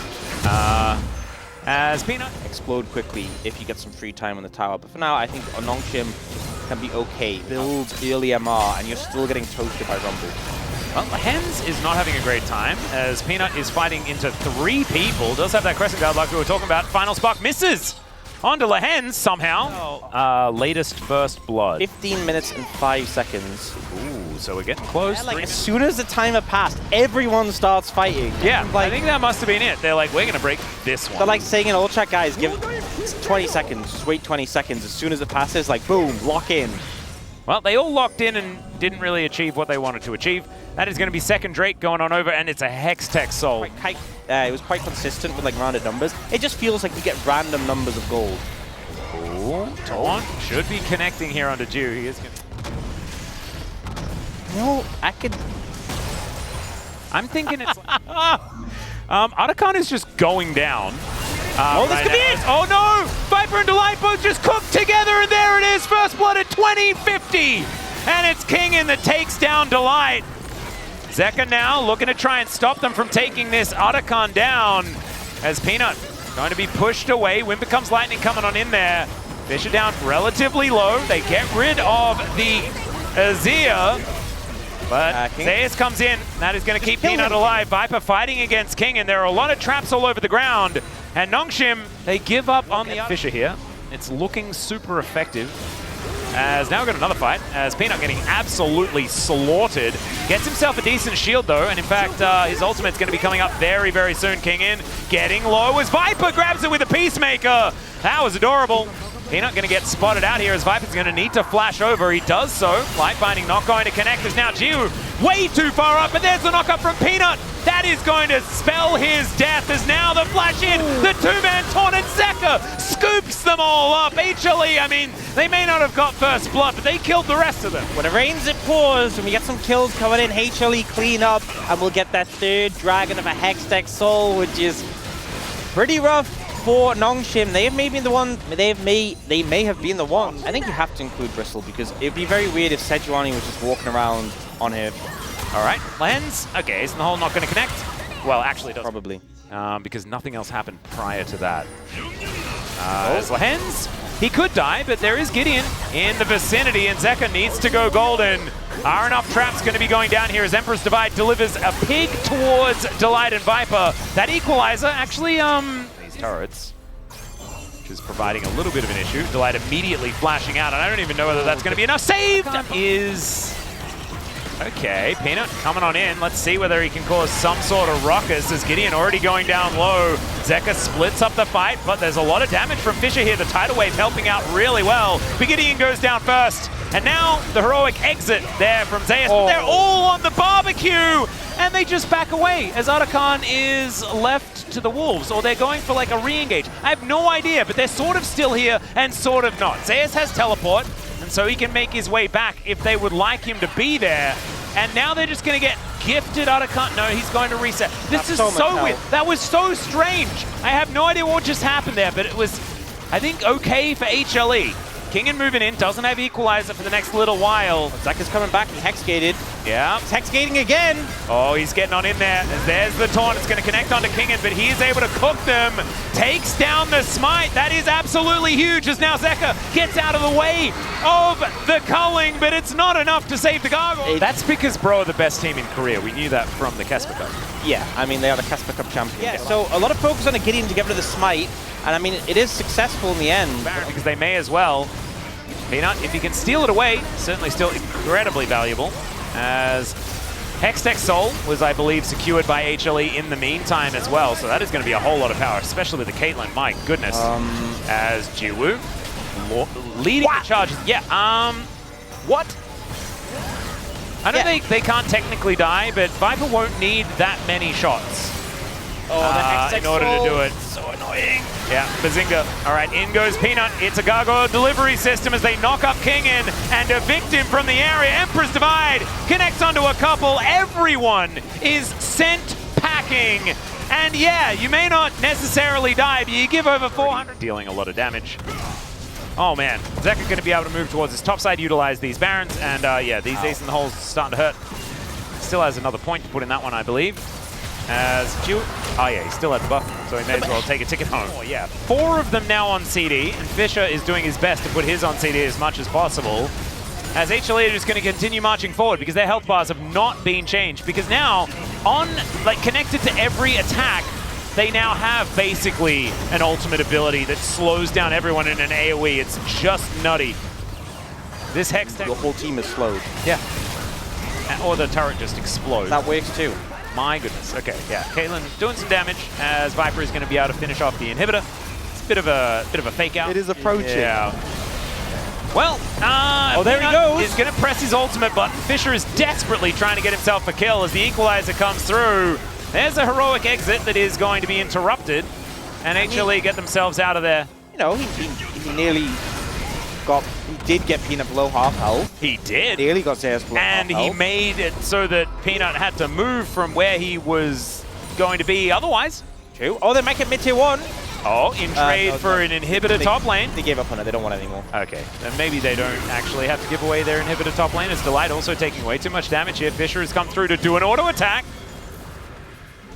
As Peanut
explode quickly if you get some free time on the tower, but for now I think Nongshim can be okay. Build early MR and you're still getting toasted by Rumble.
Well, Lehens is not having a great time as Peanut is fighting into 3 people. Does have that Crescent Guard like we were talking about. Final Spark misses onto Lehens somehow. Latest first blood.
15 minutes and 5 seconds.
Ooh, so we're getting close.
Yeah, like as soon as the timer passed, everyone starts fighting.
Yeah,
like,
I think that must have been it. They're like, we're going to break this one.
They're like saying in all chat, guys, give it 20 seconds. Just wait 20 seconds. As soon as it passes, like, boom, lock in.
Well, they all locked in and didn't really achieve what they wanted to achieve. That is going to be second Drake going on over, and it's a Hextech Soul.
It was quite consistent with like rounded numbers. It just feels like you get random numbers of gold.
Ooh, Taunt should be connecting here onto Dew. He is going to...
No, I could...
I'm thinking it's like... Arakan is just going down.
Oh, this could be it!
Oh no! Viper and Delight both just cooked together, and there it is! First blood at 2050! And it's Kingen that takes down Delight. Zeka now looking to try and stop them from taking this Arakan down as Peanut going to be pushed away. Wind becomes lightning coming on in there. Fisher down relatively low. They get rid of the Azir. But Zeus comes in. That is going to keep Peanut alive. Viper fighting against King, and there are a lot of traps all over the ground. And Nongshim, they give up on the Fisher here. It's looking super effective. As now we've got another fight, as Peanut getting absolutely slaughtered. Gets himself a decent shield though, and in fact his ultimate's going to be coming up very, very soon. King in, getting low as Viper grabs it with a Peacemaker. That was adorable. Peanut going to get spotted out here as Viper's going to need to flash over. He does so. Light Binding not going to connect as now Jiu way too far up, but there's the knock-up from Peanut. That is going to spell his death as now the flash in. The 2-man taunt and Zeka scoops them all up. HLE, I mean, they may not have got first blood, but they killed the rest of them.
When it rains, it pours. When we get some kills coming in, HLE clean up, and we'll get that third Dragon of a Hextech Soul, which is pretty rough for Nongshim. They may have been the one. They may have been the one. I think you have to include Bristle because it'd be very weird if Sejuani was just walking around on her.
All right, Lens. Okay, is the hole not going to connect? Well, actually, it doesn't.
Probably.
Because nothing else happened prior to that. As Lehens, he could die, but there is Gideon in the vicinity, and Zeka needs to go golden. Are enough traps going to be going down here as Emperor's Divide delivers a pig towards Delight and Viper. That equalizer actually, these turrets, which is providing a little bit of an issue. Delight immediately flashing out, and I don't even know whether that's going to be enough. Saved is... Okay, Peanut coming on in. Let's see whether he can cause some sort of ruckus as Gideon already going down low. Zeka splits up the fight, but there's a lot of damage from Fisher here. The tidal wave helping out really well. But Gideon goes down first. And now the heroic exit there from Zeus. But they're all on the barbecue! And they just back away as Arakan is left to the Wolves. Or they're going for like a re-engage. I have no idea, but they're sort of still here and sort of not. Zeus has teleport, and so he can make his way back if they would like him to be there. And now they're just going to get gifted Arakan. No, he's going to reset. This is so weird. That was so strange. I have no idea what just happened there, but it was, I think, okay for HLE. Kingen moving in, doesn't have equalizer for the next little while.
Zeka's coming back, he hex-gated.
Yeah.
He's hex-gating again.
Oh, he's getting on in there. There's the taunt. It's going to connect onto Kingen, but he is able to cook them. Takes down the smite. That is absolutely huge as now Zeka gets out of the way of the culling, but it's not enough to save the Gargoyle. That's because Bro are the best team in Korea. We knew that from the Casper Cup.
Yeah, I mean, they are the Casper Cup champions. Yeah, so a lot of focus on the Gideon to get rid of the smite, and I mean, it is successful in the end.
Because they may as well. Peanut, if he can steal it away, certainly still incredibly valuable, as Hextech Soul was, I believe, secured by HLE in the meantime as well, so that is going to be a whole lot of power, especially with the Caitlyn, my goodness. As Jiwoo leading the charges. Yeah, what? I know they can't technically die, but Viper won't need that many shots in order to do it. So annoying. Yeah, Bazinga. All right, in goes Peanut. It's a Gargoyle delivery system as they knock up Kingen and evict him from the area. Emperor's Divide connects onto a couple. Everyone is sent packing. And yeah, you may not necessarily die, but you give over 400. Dealing a lot of damage. Oh man, Zeka going to be able to move towards his top side, utilize these Barons, and yeah, these Ace in the Holes starting to hurt. Still has another point to put in that one, I believe. As oh yeah, he still has the buff, so he may as well take a ticket home. Oh yeah, 4 of them now on CD, and Fisher is doing his best to put his on CD as much as possible. As HLE are just going to continue marching forward because their health bars have not been changed. Because now, connected to every attack, they now have basically an ultimate ability that slows down everyone in an AoE. It's just nutty. This Hex tech,
the whole team is slowed.
Yeah. Or the turret just explodes.
That works too.
My goodness. Okay, yeah. Caitlyn doing some damage as Viper is going to be able to finish off the inhibitor. It's a bit of a fake out.
It is approaching.
Yeah. Well,
there he goes.
He's going to press his ultimate button. Fisher is desperately trying to get himself a kill as the equalizer comes through. There's a heroic exit that is going to be interrupted, and HLE get themselves out of there.
You know, he nearly got. He did get Peanut below half health.
He did.
Nearly got Zeus below half
And
health.
he made it so that Peanut had to move from where he was going to be otherwise.
True. Oh, they make it mid-tier 1.
Oh, in trade for an inhibitor top lane.
They gave up on it. They don't want it anymore.
Okay, then maybe they don't actually have to give away their inhibitor top lane. As Delight also taking way too much damage here. Fisher has come through to do an auto attack.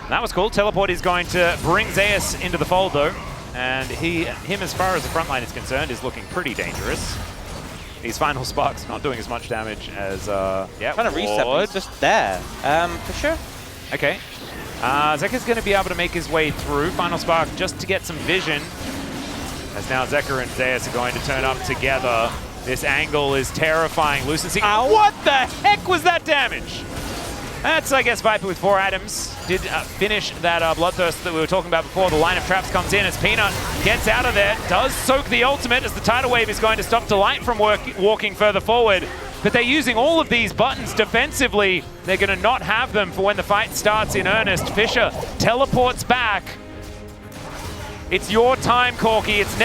That was cool. Teleport is going to bring Zeus into the fold though. And him as far as the front line is concerned is looking pretty dangerous. These final sparks not doing as much damage as, yeah.
Trying to reset, but it's just there. For sure.
Okay. Zeka's going to be able to make his way through. Final Spark just to get some vision. As now Zeka and Zeus are going to turn up together. This angle is terrifying. Lucency.
Ow.
What the heck was that damage? That's, I guess, Viper with 4 items. Did finish that Bloodthirst that we were talking about before. The line of traps comes in as Peanut gets out of there. Does soak the ultimate as the tidal wave is going to stop Delight from walking further forward. But they're using all of these buttons defensively. They're going to not have them for when the fight starts in earnest. Fisher teleports back. It's your time, Corky. It's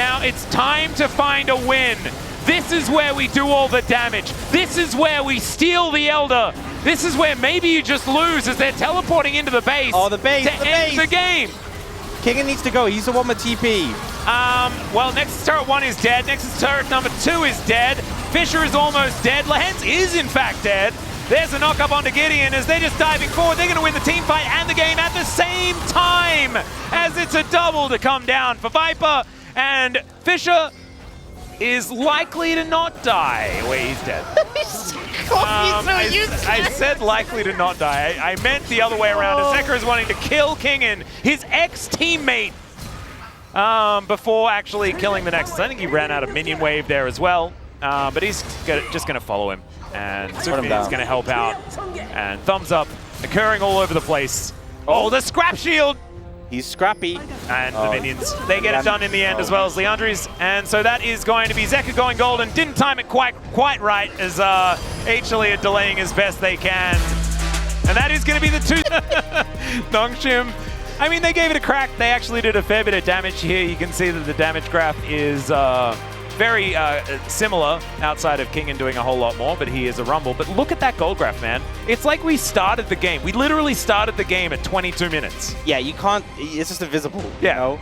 time to find a win. This is where we do all the damage. This is where we steal the Elder. This is where maybe you just lose as they're teleporting into the base.
Oh, the base,
to end the game.
Kingen needs to go. He's the one with TP.
Well, Nexus Turret 1 is dead. Nexus Turret number 2 is dead. Fisher is almost dead. Lehens is, in fact, dead. There's a knock-up onto Gideon as they're just diving forward. They're going to win the team fight and the game at the same time as it's a double to come down for Viper. And Fisher is likely to not die. Wait, he's dead. I said likely to not die. I meant the other way around. Zeka is wanting to kill Kingen, his ex-teammate, before actually killing the Nexus. I think he ran out of minion wave there as well. But he's just going to follow him. And Sukmi is going to help out. And thumbs up occurring all over the place. Oh, the scrap shield!
He's scrappy.
And the minions, they get it done in the end as well as Leandri's. And so that is going to be Zeka going gold and didn't time it quite right as HLE are delaying as best they can. And that is going to be the 2. Dongshim, I mean, they gave it a crack. They actually did a fair bit of damage here. You can see that the damage graph is very similar outside of Kingen doing a whole lot more, but he is a rumble. But look at that gold graph, man. It's like we started the game. We literally started the game at 22 minutes.
Yeah, you can't, it's just invisible.
Yeah.
You know?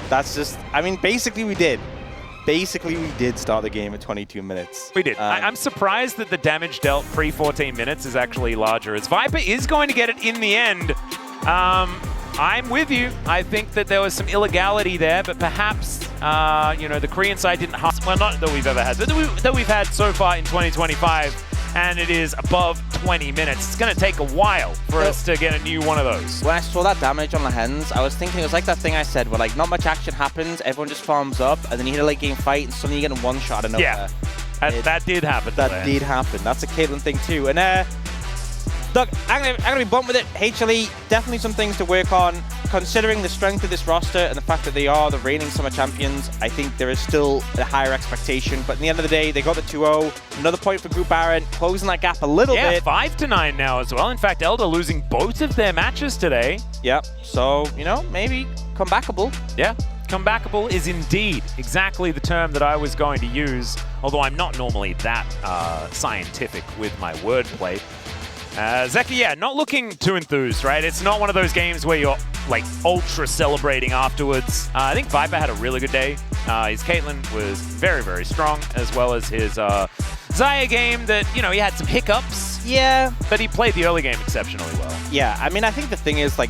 That's just, I mean, basically we did. basically we did start the game at 22 minutes.
We did. I'm surprised that the damage dealt pre-14 minutes is actually larger, as Viper is going to get it in the end. I'm with you. I think that there was some illegality there, but perhaps, you know, the Korean side didn't well, not that we've ever had, but that we've had so far in 2025, and it is above 20 minutes. It's going to take a while for us to get a new one of those.
When I saw that damage on the hands, I was thinking it was like that thing I said, where like not much action happens, everyone just farms up, and then you hit a late game fight, and suddenly you get one shot and
yeah, that did happen.
That did happen. That's a Caitlyn thing too. And look, I'm gonna be blunt with it. HLE, definitely some things to work on. Considering the strength of this roster and the fact that they are the reigning summer champions, I think there is still a higher expectation. But at the end of the day, they got the 2-0. Another point for Group Baron, closing that gap a little bit.
Yeah, 5-9 now as well. In fact, Elder losing both of their matches today.
Yep. So, you know, maybe comebackable.
Yeah. Comebackable is indeed exactly the term that I was going to use, although I'm not normally that scientific with my wordplay. Zeka, yeah, not looking too enthused, right? It's not one of those games where you're, like, ultra celebrating afterwards. I think Viper had a really good day. His Caitlyn was very, very strong, as well as his Xayah game that, you know, he had some hiccups.
Yeah.
But he played the early game exceptionally well.
Yeah, I mean, I think the thing is, like,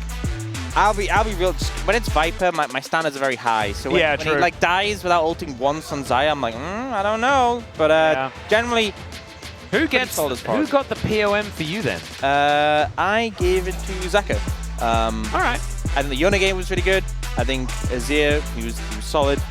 I'll be real. When it's Viper, my standards are very high. So when, when he like dies without ulting once on Xayah, I'm like, I don't know. But generally,
who got the POM for you then?
I gave it to Zeka.
All right.
I think the Yone game was really good. I think Azir, he was solid.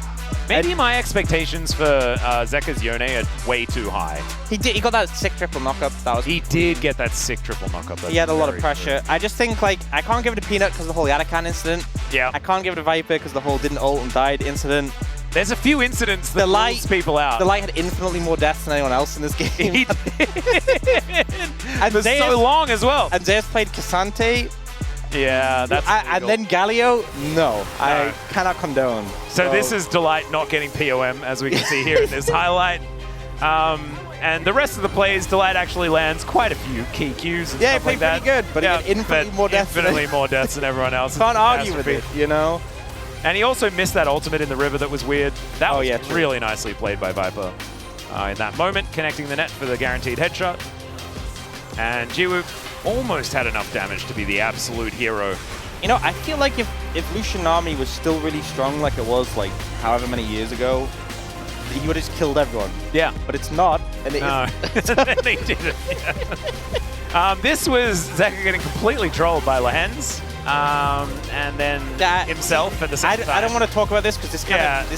Maybe my expectations for Zeka's Yone are way too high.
He got that sick triple knockup.
He did get that sick triple knockup.
He had a lot of pressure. I just think, like, I can't give it to Peanut because of the whole Yadakan incident.
Yeah.
I can't give it to Viper because the whole didn't ult and died incident.
There's a few incidents that pulls people out.
The Light had infinitely more deaths than anyone else in this game.
He did. And for so long as well.
And Zeus played Cassante.
Yeah, that's
and then Galio, no, I cannot condone.
So this is Delight not getting POM, as we can see here in this highlight. And the rest of the plays, Delight actually lands quite a few key Qs and
yeah,
stuff like that.
He played pretty good, but he had infinitely more deaths.
Infinitely more deaths than everyone else.
Can't argue with it, you know?
And he also missed that ultimate in the river that was weird. That was
true.
really nicely played by Viper. In that moment, connecting the net for the guaranteed headshot. And Jiwoo almost had enough damage to be the absolute hero.
You know, I feel like if Lucian Army was still really strong like it was, like, however many years ago, he would have just killed everyone.
Yeah.
But it's not, and it isn't.
They didn't, yeah. This was Zeka getting completely trolled by Lahens. And then himself at the same time.
I don't want to talk about this because this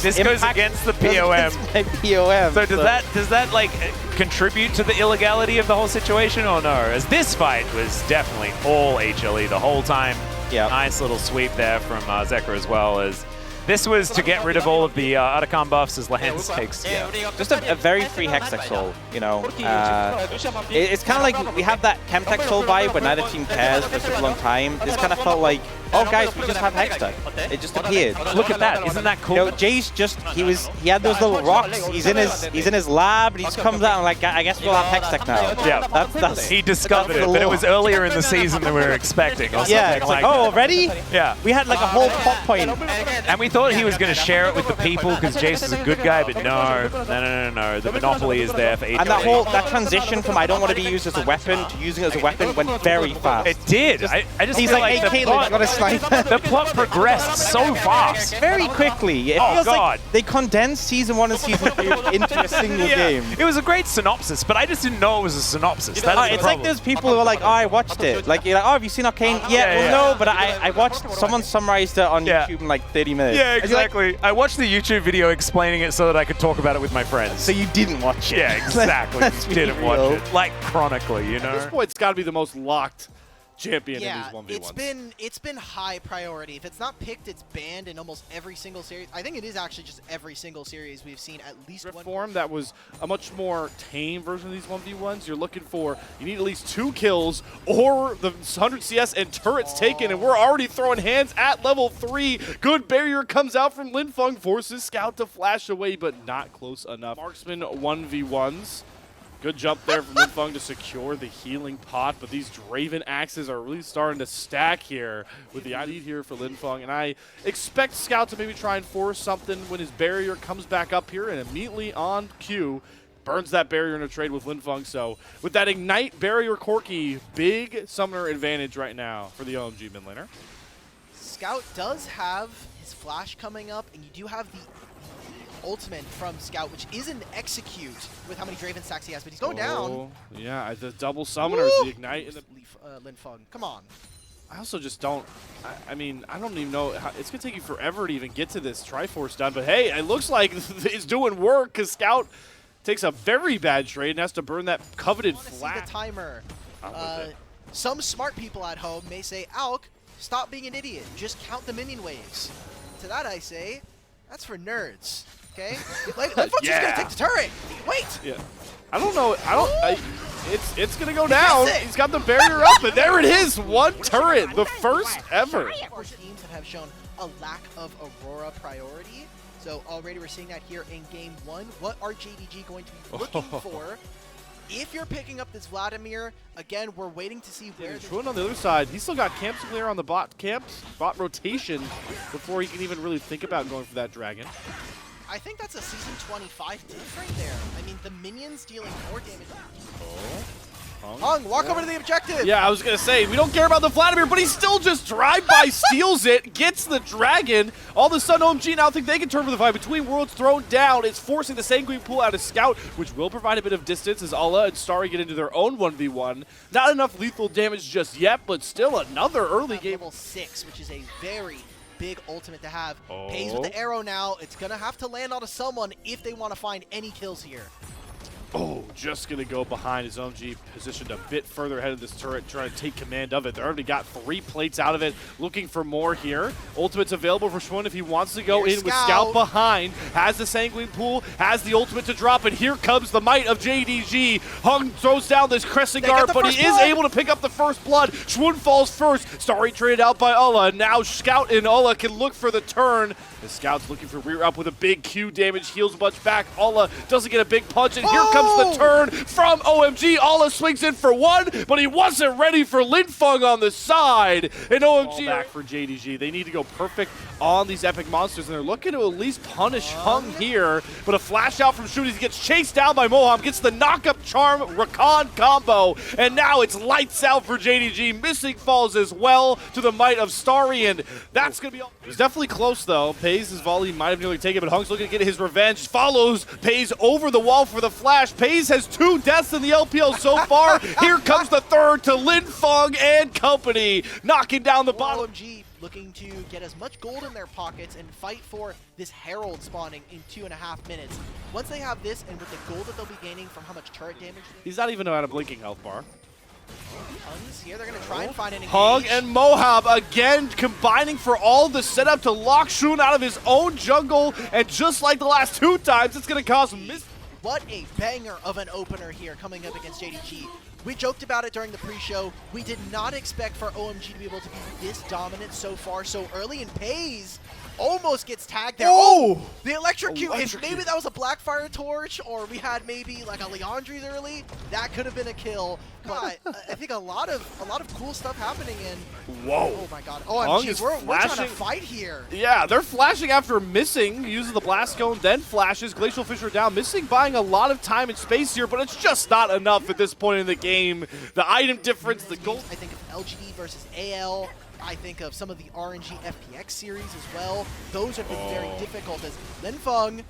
this goes against the POM.
My POM.
So does that like contribute to the illegality of the whole situation or no? As this fight was definitely all HLE the whole time.
Yeah.
Nice little sweep there from Zeka as well as. This was to get rid of all of the Otacon buffs as Lahens takes.
Yeah. Just a very free Hextech Soul, you know. It's kind of like we have that Chemtech Soul vibe, but neither team cares for such a long time. This kind of felt like, oh guys, we just have Hextech. It just appeared.
Look at that! Isn't that cool?
You know, Jace just he had those little rocks. He's in his lab, and he just comes out and like, I guess we'll have Hextech now.
Yeah,
that's
he discovered it, but it was earlier in the season than we were expecting. Or
yeah, it's like, oh, already?
Yeah.
We had like a whole pop point,
and we thought he was going to share it with the people because Jace is a good guy, but no. The monopoly is there for HLE.
And that transition from I don't want to be used as a weapon to using it as a weapon went very fast.
It did. I just
He's
feel
like, hey, Caitlyn, got a sniper.
The plot progressed so fast.
Very quickly. It feels like they condensed Season 1 and Season 2 into a single game.
It was a great synopsis, but I just didn't know it was a synopsis. It's
like there's people who are like, oh, I watched it. Like, you're like, oh, have you seen Arcane? No, but I watched, someone summarized it on YouTube in like 30 minutes.
Yeah, exactly. I watched the YouTube video explaining it so that I could talk about it with my friends.
So you didn't watch it.
Yeah, exactly. Didn't watch it. Like, chronically, you know?
At this point, it's got to be the most locked champion in these 1v1s.
It's been high priority. If it's not picked, it's banned in almost every single series. I think it is actually just every single series we've seen at least one
form that was a much more tame version of these 1v1s. You're looking for, you need at least 2 kills or the 100 CS and turrets taken, and we're already throwing hands at level 3. Good barrier comes out from Linfeng, forces Scout to flash away, but not close enough. Marksman 1v1s. Good jump there from Linfeng to secure the healing pot, but these Draven axes are really starting to stack here with the lead here for Linfeng, and I expect Scout to maybe try and force something when his barrier comes back up here, and immediately on cue, burns that barrier in a trade with Linfeng. So with that Ignite barrier Corki, big summoner advantage right now for the OMG mid laner.
Scout does have his flash coming up, and you do have the ultimate from Scout, which is an execute with how many Draven stacks he has, but he's going down.
Yeah, the double summoners, the Ignite, and the
Linfeng, come on.
I also just don't, I mean, I don't even know, it's going to take you forever to even get to this Triforce done, but hey, it looks like it's doing work because Scout takes a very bad trade and has to burn that coveted flash.
See the timer. Some smart people at home may say, Alk, stop being an idiot, just count the minion waves. To that I say, that's for nerds. Okay? Linfeng's just gonna take the turret. Wait.
Yeah. I don't know. It's gonna go down. He's got the barrier up, and there it is. One turret, the first ever.
Teams that have shown a lack of Aurora priority. So already we're seeing that here in game 1. What are JDG going to be looking for? If you're picking up this Vladimir, again, we're waiting to see where.
Schwinn on the other side, he's still got camps clear on the bot rotation before he can even really think about going for that dragon.
I think that's a season 25 diff right there. I mean, the minions dealing more damage. Hung, walk over to the objective.
Yeah, I was going to say, we don't care about the Vladimir, but he still just drive-by steals it, gets the dragon. All of a sudden, OMG now think they can turn for the fight. Between Worlds thrown down, it's forcing the Sanguine Pool out of Scout, which will provide a bit of distance as Alla and Starry get into their own 1v1. Not enough lethal damage just yet, but still another early game.
Level 6, which is a very big ultimate to have. Pays with the arrow now. It's going to have to land onto someone if they want to find any kills here.
Oh, just going to go behind his OMG, positioned a bit further ahead of this turret, trying to take command of it. They already got 3 plates out of it, looking for more here. Ultimate's available for Schwinn if he wants to go in with Scout behind. Has the Sanguine Pool, has the ultimate to drop, and here comes the might of JDG. Hung throws down this Crescent Guard, but he is able to pick up the first blood. Schwinn falls first. Starry traded out by Alla. Now Scout and Alla can look for the turn. The Scout's looking for rear up with a big Q damage, heals a bunch back. Alla doesn't get a big punch, and here comes the turn from OMG. Alla swings in for 1, but he wasn't ready for Linfeng on the side. And OMG back for JDG. They need to go perfect on these epic monsters, and they're looking to at least punish Hung here. But a flash out from Shooties, he gets chased down by Moham, gets the knock-up charm Rakan combo, and now it's lights out for JDG. Missing falls as well to the might of Starry, and that's going to be all. It was definitely close, though. Pays' volley might have nearly taken it, but Hung's looking to get his revenge. Follows Pays over the wall for the flash. Pays has 2 deaths in the LPL so far. Here comes the third to Linfeng and company, knocking down the bottom.
OMG looking to get as much gold in their pockets and fight for this Herald spawning in 2.5 minutes. Once they have this, and with the gold that they'll be gaining from how much turret damage.
He's not even at a blinking health bar.
Hung's here, they're going to try and find an engage.
Hung and Mohab again combining for all the setup to lock Shun out of his own jungle, and just like the last 2 times, it's going to cause miss.
What a banger of an opener here coming up against JDG. We joked about it during the pre-show. We did not expect for OMG to be able to be this dominant so far so early, and Pays almost gets tagged there. Oh! The electrocute. If maybe that was a Blackfire Torch, or we had maybe like a Leandri's early, that could have been a kill. But I think a lot of cool stuff happening in.
Whoa!
Oh my God! OMG, we're trying to fight here.
Yeah, they're flashing after missing, using the blast cone, then flashes. Glacial Fisher down, missing, buying a lot of time and space here, but it's just not enough at this point in the game. The item difference, the gold.
I think of LGD versus AL. I think of some of the RNG FPX series as well. Those have been very difficult as Linfeng,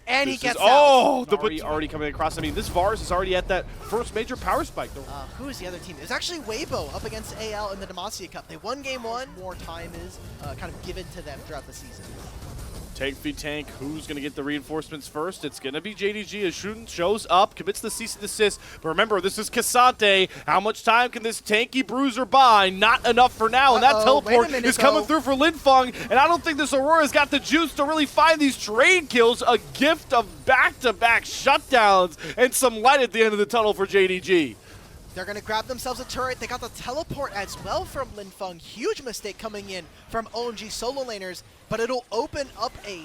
and he gets out.
The already coming across. I mean, this Vars is already at that first major power spike.
Who is the other team? It was actually Weibo up against AL in the Demacia Cup. They won game 1. More time is kind of given to them throughout the season.
Tank v tank, who's going to get the reinforcements first? It's going to be JDG as Shun shows up, commits the cease and desist. But remember, this is Cassante. How much time can this tanky bruiser buy? Not enough for now, and that teleport is coming through for Linfeng. And I don't think this Aurora's got the juice to really find these trade kills. A gift of back-to-back shutdowns and some light at the end of the tunnel for JDG.
They're going to grab themselves a turret. They got the teleport as well from Linfeng. Huge mistake coming in from OMG solo laners, but it'll open up a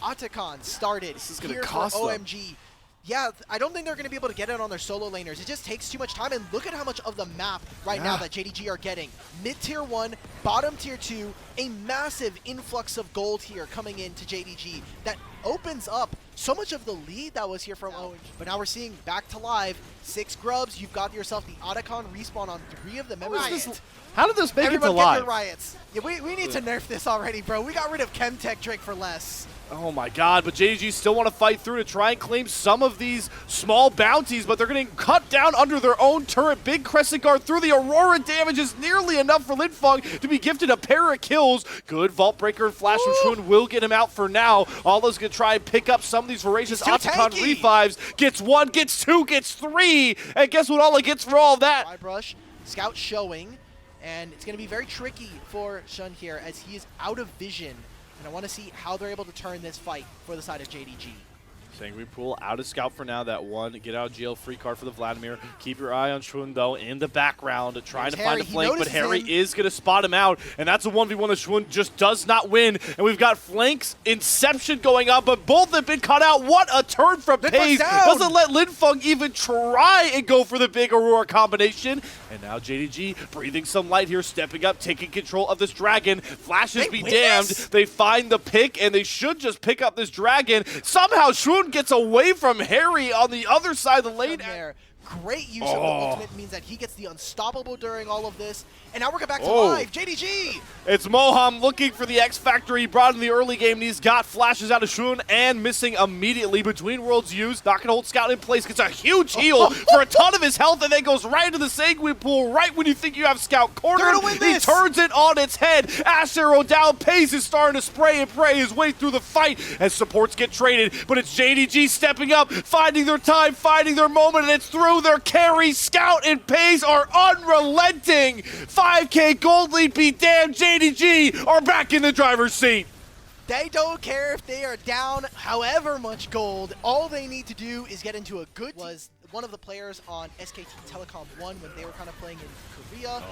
Otacon started.
This is going
to
cost
OMG. Yeah, I don't think they're going to be able to get it on their solo laners. It just takes too much time, and look at how much of the map right now that JDG are getting. Mid-tier 1, bottom tier 2, a massive influx of gold here coming into JDG that opens up so much of the lead that was here from OMG. But now we're seeing back to live, 6 grubs, you've got yourself the Otacon respawn on 3 of them.
How did this make
Everyone
it to
get
live?
their riots. Yeah, we need to nerf this already, bro. We got rid of Chemtech Drake for less.
Oh my god, but JDG still want to fight through to try and claim some of these small bounties, but they're getting cut down under their own turret. Big Crescent Guard through the Aurora damage is nearly enough for Linfeng to be gifted a pair of kills. Good Vault Breaker and Flash from Shun will get him out for now. Alla's going to try and pick up some of these voracious Otacon revives. Gets 1, gets 2, gets 3, and guess what Alla gets for all that?
Dry brush, Scout showing, and it's going to be very tricky for Shun here as he is out of vision. And I want to see how they're able to turn this fight for the side of JDG.
Sanguine Pool out of Scout for now. That one get out of jail free card for the Vladimir. Keep your eye on Shun though in the background trying to find the flank, but Harry is going to spot him out, and that's a 1v1 that Shun just does not win. And we've got flanks inception going on, but both have been cut out. What a turn from Paze. Doesn't let Linfeng even try and go for the big Aurora combination. And now JDG breathing some light here, stepping up, taking control of this dragon. Flashes be damned. They find the pick, and they should just pick up this dragon. Somehow Shun gets away from Harry on the other side of the lane.
Great use of the ultimate means that he gets the unstoppable during all of this. And now we're going back to live. JDG!
It's Moham looking for the X Factor he brought in the early game, and he's got flashes out of Shun and missing immediately. Between Worlds used, not going to hold Scout in place, gets a huge heal for a ton of his health, and then goes right into the Sanguine Pool right when you think you have Scout cornered. He turns it on its head. Ash Arrow down. Pace is starting to spray and pray his way through the fight as supports get traded, but it's JDG stepping up, finding their time, finding their moment, and it's through their carry. Scout and Pace are unrelenting. 5K gold lead be damned. JDG are back in the driver's seat.
They don't care if they are down however much gold. All they need to do is get into a good was one of the players on SKT Telecom 1 when they were kind of playing in Korea.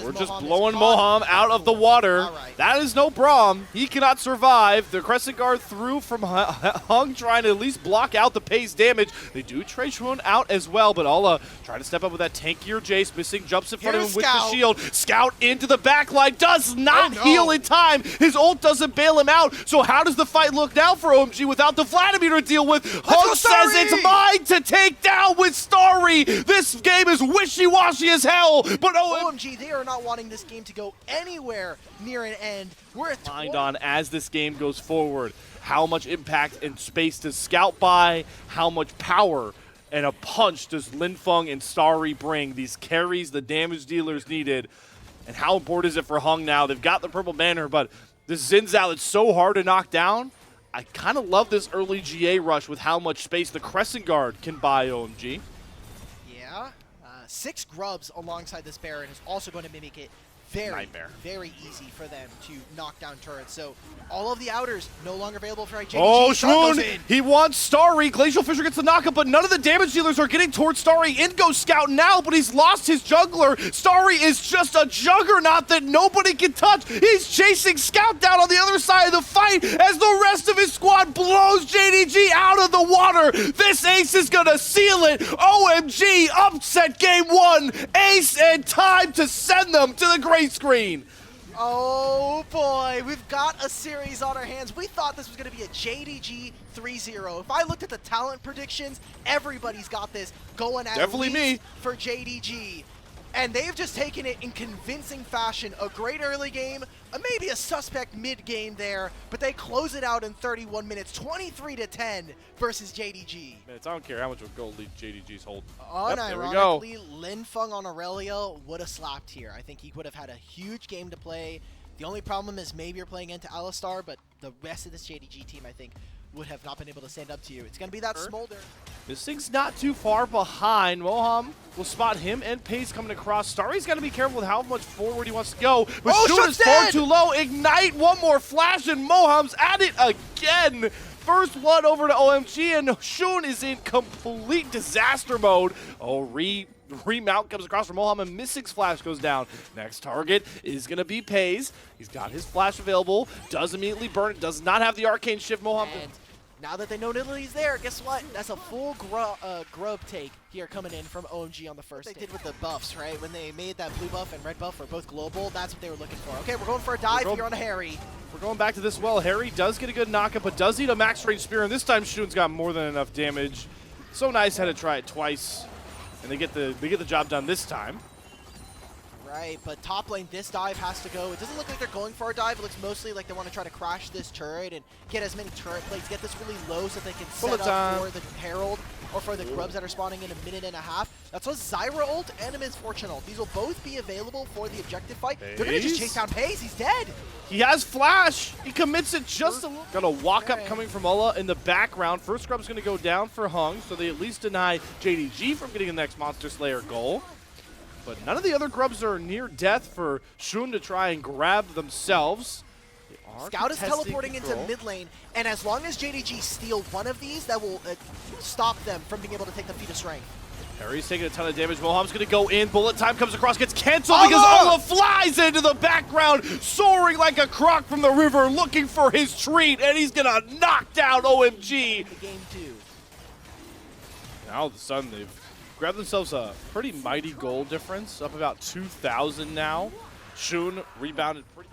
We're just blowing Moham out of the water. That is no Braum. He cannot survive. The Crescent Guard through from Hung, trying to at least block out the Pace damage. They do trade Shun out as well, but Alla trying to step up with that tankier Jace. Missing jumps in front of him with the shield. Scout into the backline. Does not heal in time. His ult doesn't bail him out. So how does the fight look now for OMG without the Vladimir to deal with? Hung says it's mine to take down with Starry. This game is wishy-washy as hell, but
OMG, they are not wanting this game to go anywhere near an end. We're at
mind on as this game goes forward. How much impact and space does Scout buy? How much power and a punch does Linfeng and Starry bring? These carries, the damage dealers needed. And how important is it for Hung now? They've got the purple banner, but this Xin Zhao that's so hard to knock down. I kind of love this early GA rush with how much space the Crescent Guard can buy OMG.
Yeah, 6 grubs alongside this Baron is also going to make it very easy for them to knock down turrets. So all of the outers no longer available for JDG.
Oh, Shun! He wants Starry. Glacial Fissure gets the knockup, but none of the damage dealers are getting towards Starry. In goes Scout now, but he's lost his jungler. Starry is just a juggernaut that nobody can touch. He's chasing Scout down on the other side of the fight as the rest of his squad blows JDG out of the water. This ace is gonna seal it. OMG, upset game 1. Ace and time to send them to the great screen.
Oh boy, we've got a series on our hands. We thought this was going to be a JDG 3-0. If I looked at the talent predictions, everybody's got this going at least for JDG. And they've just taken it in convincing fashion. A great early game, maybe a suspect mid-game there, but they close it out in 31 minutes, 23-10 versus JDG.
Man, I don't care how much of a gold lead JDG's holding.
Unironically, Linfeng on Aurelia would have slapped here. I think he would have had a huge game to play. The only problem is maybe you're playing into Alistar, but the rest of this JDG team, I think, would have not been able to stand up to you. It's going to be that Smolder.
This thing's not too far behind. Moham will spot him and Pace coming across. Starry's got to be careful with how much forward he wants to go. But Shun is far too low. Ignite, one more flash, and Moham's at it again. First blood over to OMG, and Shun is in complete disaster mode. Oh, remount comes across from Moham, and Mystic's flash goes down. Next target is going to be Paze. He's got his flash available, does immediately burn it, does not have the arcane shift. Moham.
now that they know Nidalee's there, guess what? That's a full grub take here coming in from OMG on the first. They did with the buffs, right? When they made that blue buff and red buff were both global, that's what they were looking for. Okay, we're going for a dive here on a Harry.
We're going back to this well. Harry does get a good knockup, but does need a max range spear, and this time Shun's got more than enough damage. So nice, had to try it twice, and they get the job done this time.
Right, but top lane, this dive has to go. It doesn't look like they're going for a dive. It looks mostly like they want to try to crash this turret and get as many turret plates, get this really low so that they can set up for the Herald or for the grubs that are spawning in a minute and a half. That's what Zyra ult and a Misfortune ult. These will both be available for the objective fight. They're going to just chase down Paze. He's dead.
He has flash. He commits it just a little. Got a walk up coming from Ulla in the background. First grub's going to go down for Hung, so they at least deny JDG from getting the next Monster Slayer goal. But none of the other grubs are near death for Shun to try and grab themselves.
Scout is teleporting into mid lane, and as long as JDG steal one of these, that will stop them from being able to take the feat of strength.
Harry's taking a ton of damage. Wilhelm's going to go in. Bullet time comes across, gets canceled because Ulla flies into the background, soaring like a croc from the river, looking for his treat, and he's going to knock down OMG.
Game 2.
Now all of a sudden they've grabbed themselves a pretty mighty goal difference, up about 2,000 now. Shun rebounded pretty.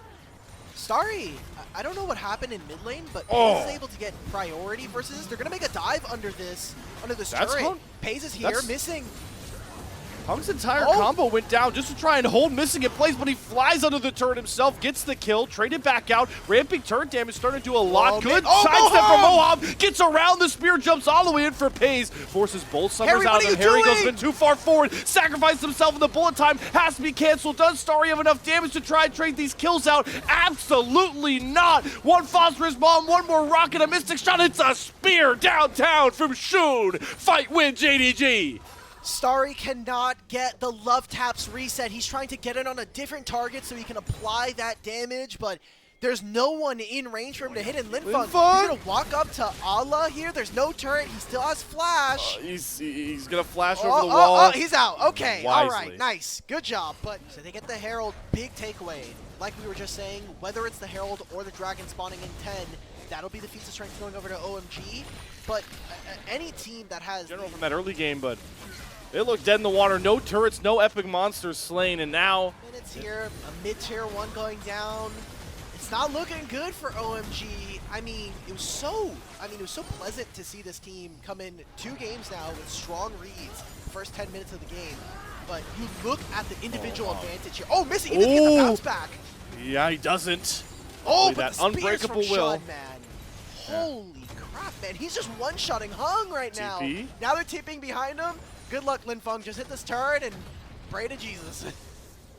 Starry, I don't know what happened in mid lane, but Paze is able to get priority versus this. They're going to make a dive under this turret. Paze is here, missing.
Hung's entire combo went down just to try and hold missing in place, but he flies under the turret himself, gets the kill, traded back out. Ramping turret damage starting to do a lot good. Sidestep from Mohab, gets around the spear, jumps all the way in for Paze, forces both summers out of there. Harry goes a bit too far forward, sacrificed himself, and the bullet time has to be canceled. Does Starry have enough damage to try and trade these kills out? Absolutely not. One phosphorus bomb, one more rocket, a mystic shot. It's a spear downtown from Shun. Fight win JDG.
Starry cannot get the love taps reset. He's trying to get it on a different target so he can apply that damage, but there's no one in range for him to hit. And Linfeng, he's going to walk up to Allah here. There's no turret. He still has flash.
He's going to flash over the wall.
He's out. Okay. All right. Nice. Good job. But so they get the Herald. Big takeaway. Like we were just saying, whether it's the Herald or the Dragon spawning in 10, that'll be the feats of strength going over to OMG. But any team that has...
General from that early game, but... They look dead in the water. No turrets, no epic monsters slain, and now...
Minutes here, a mid-tier 1 going down. It's not looking good for OMG. I mean, it was so pleasant to see this team come in 2 games now with strong reads the first 10 minutes of the game. But you look at the individual advantage here. Oh, missing! He doesn't get the bounce back.
Yeah, he doesn't.
Oh, but that unbreakable will. Shun, man. Holy crap, man. He's just one-shotting Hung right now.
TP.
Now they're tipping behind him. Good luck, Linfeng. Just hit this turret and pray to Jesus.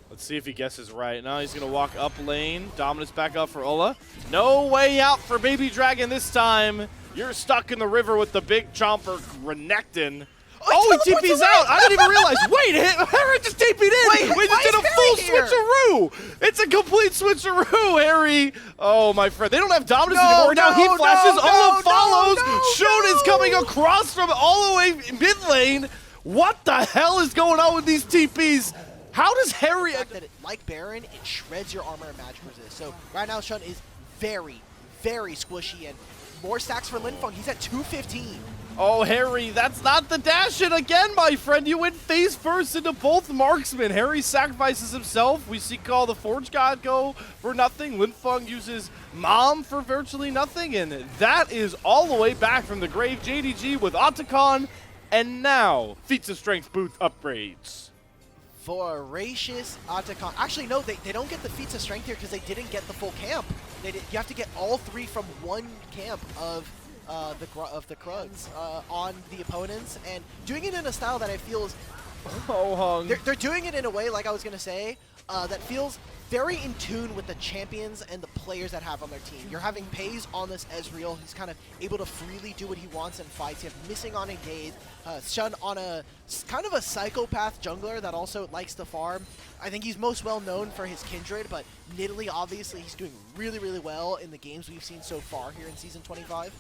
Let's see if he guesses right. Now he's going to walk up lane. Dominance back up for Ulla. No way out for Baby Dragon this time. You're stuck in the river with the big chomper, Renekton. Oh, he TP's out. I didn't even realize. Wait, Harry just TP'd in. We just did a full switcheroo. It's a complete switcheroo, Harry. Oh, my friend. They don't have dominance anymore. Now he flashes. Ulla follows. Shun is coming across from all the way mid lane. What the hell is going on with these TPs? How does Harry...
Like Baron, it shreds your armor and magic resist. So right now, Shun is very, very squishy. And more stacks for Linfeng. He's at 215.
Oh, Harry, that's not the dash in again, my friend. You went face first into both marksmen. Harry sacrifices himself. We see Call the Forge God go for nothing. Linfeng uses Mom for virtually nothing. And that is all the way back from the grave. JDG with Otacon. And now, feats of strength booth upgrades.
Voracious Otacon. Actually, no, they don't get the feats of strength here because they didn't get the full camp. You have to get all 3 from one camp of the Krugs on the opponents, and doing it in a style that I feel is... They're doing it in a way, like I was going to say, that feels very in tune with the champions and the players that have on their team. You're having Paze on this Ezreal. He's kind of able to freely do what he wants in fights. You have Missing on Engage, Shun on a kind of a psychopath jungler that also likes to farm. I think he's most well known for his Kindred, but Nidalee, obviously, he's doing really, really well in the games we've seen so far here in Season 25.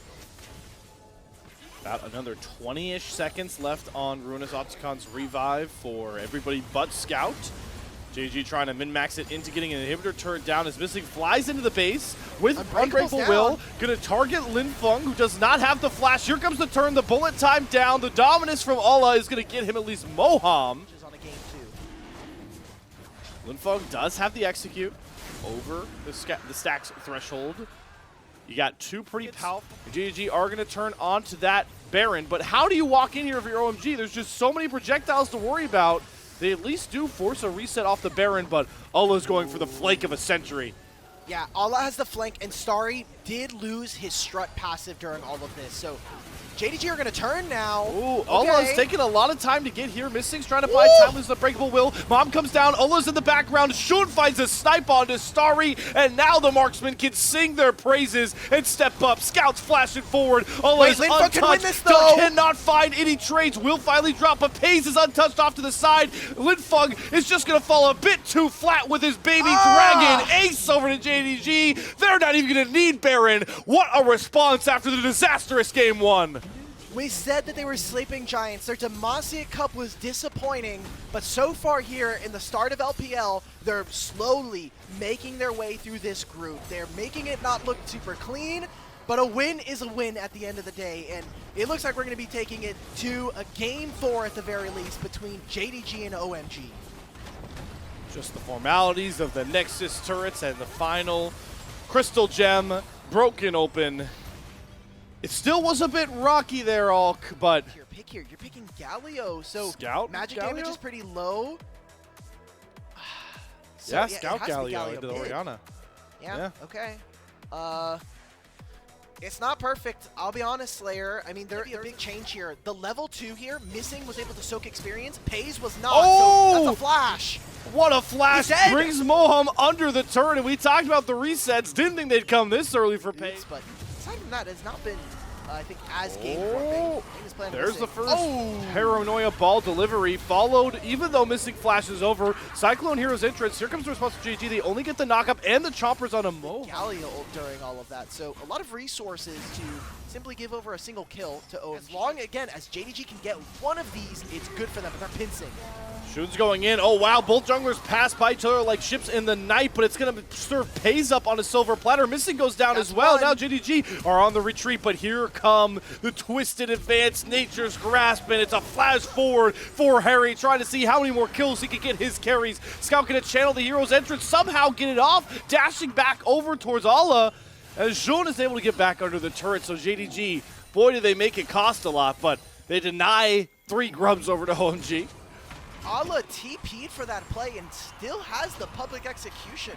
About another 20-ish seconds left on Ruinous Otacon's revive for everybody but Scout. JG trying to min-max it into getting an inhibitor turret down as Missing flies into the base with Unbreakable Will. Gonna target Linfeng, who does not have the flash. Here comes the turn, the bullet time down. The dominance from Alla is gonna get him at least Moham.
On a game 2.
Linfeng does have the execute over the stacks threshold. You got two pretty powerful. GG are going to turn onto that Baron, but how do you walk in here if you're OMG? There's just so many projectiles to worry about. They at least do force a reset off the Baron, but Allah's going for the flank of a century.
Yeah, Allah has the flank, and Starry did lose his strut passive during all of this, so JDG are going to turn now.
Ooh, Allah's taking a lot of time to get here. Missing's trying to find time with the Unbreakable Will. Mom comes down. Allah's in the background. Shun finds a snipe onto Starry, and now the marksman can sing their praises and step up. Scouts flashing forward. Allah is untouched.
Can win this, though.
Cannot find any trades. Will finally drop, but Pays is untouched off to the side. Linfeng is just going to fall a bit too flat with his baby dragon. Ace over to JDG. They're not even going to need Baron. What a response after the disastrous game 1.
We said that they were sleeping giants. Their Demacia Cup was disappointing, but so far here in the start of LPL, they're slowly making their way through this group. They're making it not look super clean, but a win is a win at the end of the day, and it looks like we're going to be taking it to a game 4 at the very least between JDG and OMG.
Just the formalities of the Nexus turrets and the final Crystal Gem broken open. It still was a bit rocky there, Alk, but...
Pick here. You're picking Galio, so
Scout
magic
Galio?
damage is pretty low. So,
yeah, Scout Galio into the
mid.
Orianna.
Yeah, okay. It's not perfect, I'll be honest, Slayer. I mean, there's a big change here. The level 2 here, Missing was able to soak experience. Pays was not, so that's a flash.
What a flash! Brings Moham under the turret, and we talked about the resets. Didn't think they'd come this early for Pays.
But aside from that, it's not been, I think, as game 4.
There's the first Paranoia ball delivery, followed, even though Missing flashes over. Cyclone Hero's entrance. Here comes the response to JG. They only get the knockup and the chompers on a Moham.
Galio during all of that. So a lot of resources to simply give over a single kill to OMG. As long, again, as JDG can get one of these, it's good for them, but they're pincing.
Shun's going in. Oh, wow. Both junglers pass by each other like ships in the night, but it's going to serve Pays up on a silver platter. Missing goes down as well. Now JDG are on the retreat, but here come the twisted advanced Nature's Grasp, and it's a flash forward for Harry, trying to see how many more kills he can get his carries. Scout going to channel the hero's entrance, somehow get it off, dashing back over towards Alla, as Shun is able to get back under the turret. So JDG, boy, do they make it cost a lot, but they deny 3 grubs over to OMG.
Alla TP'd for that play and still has the public execution.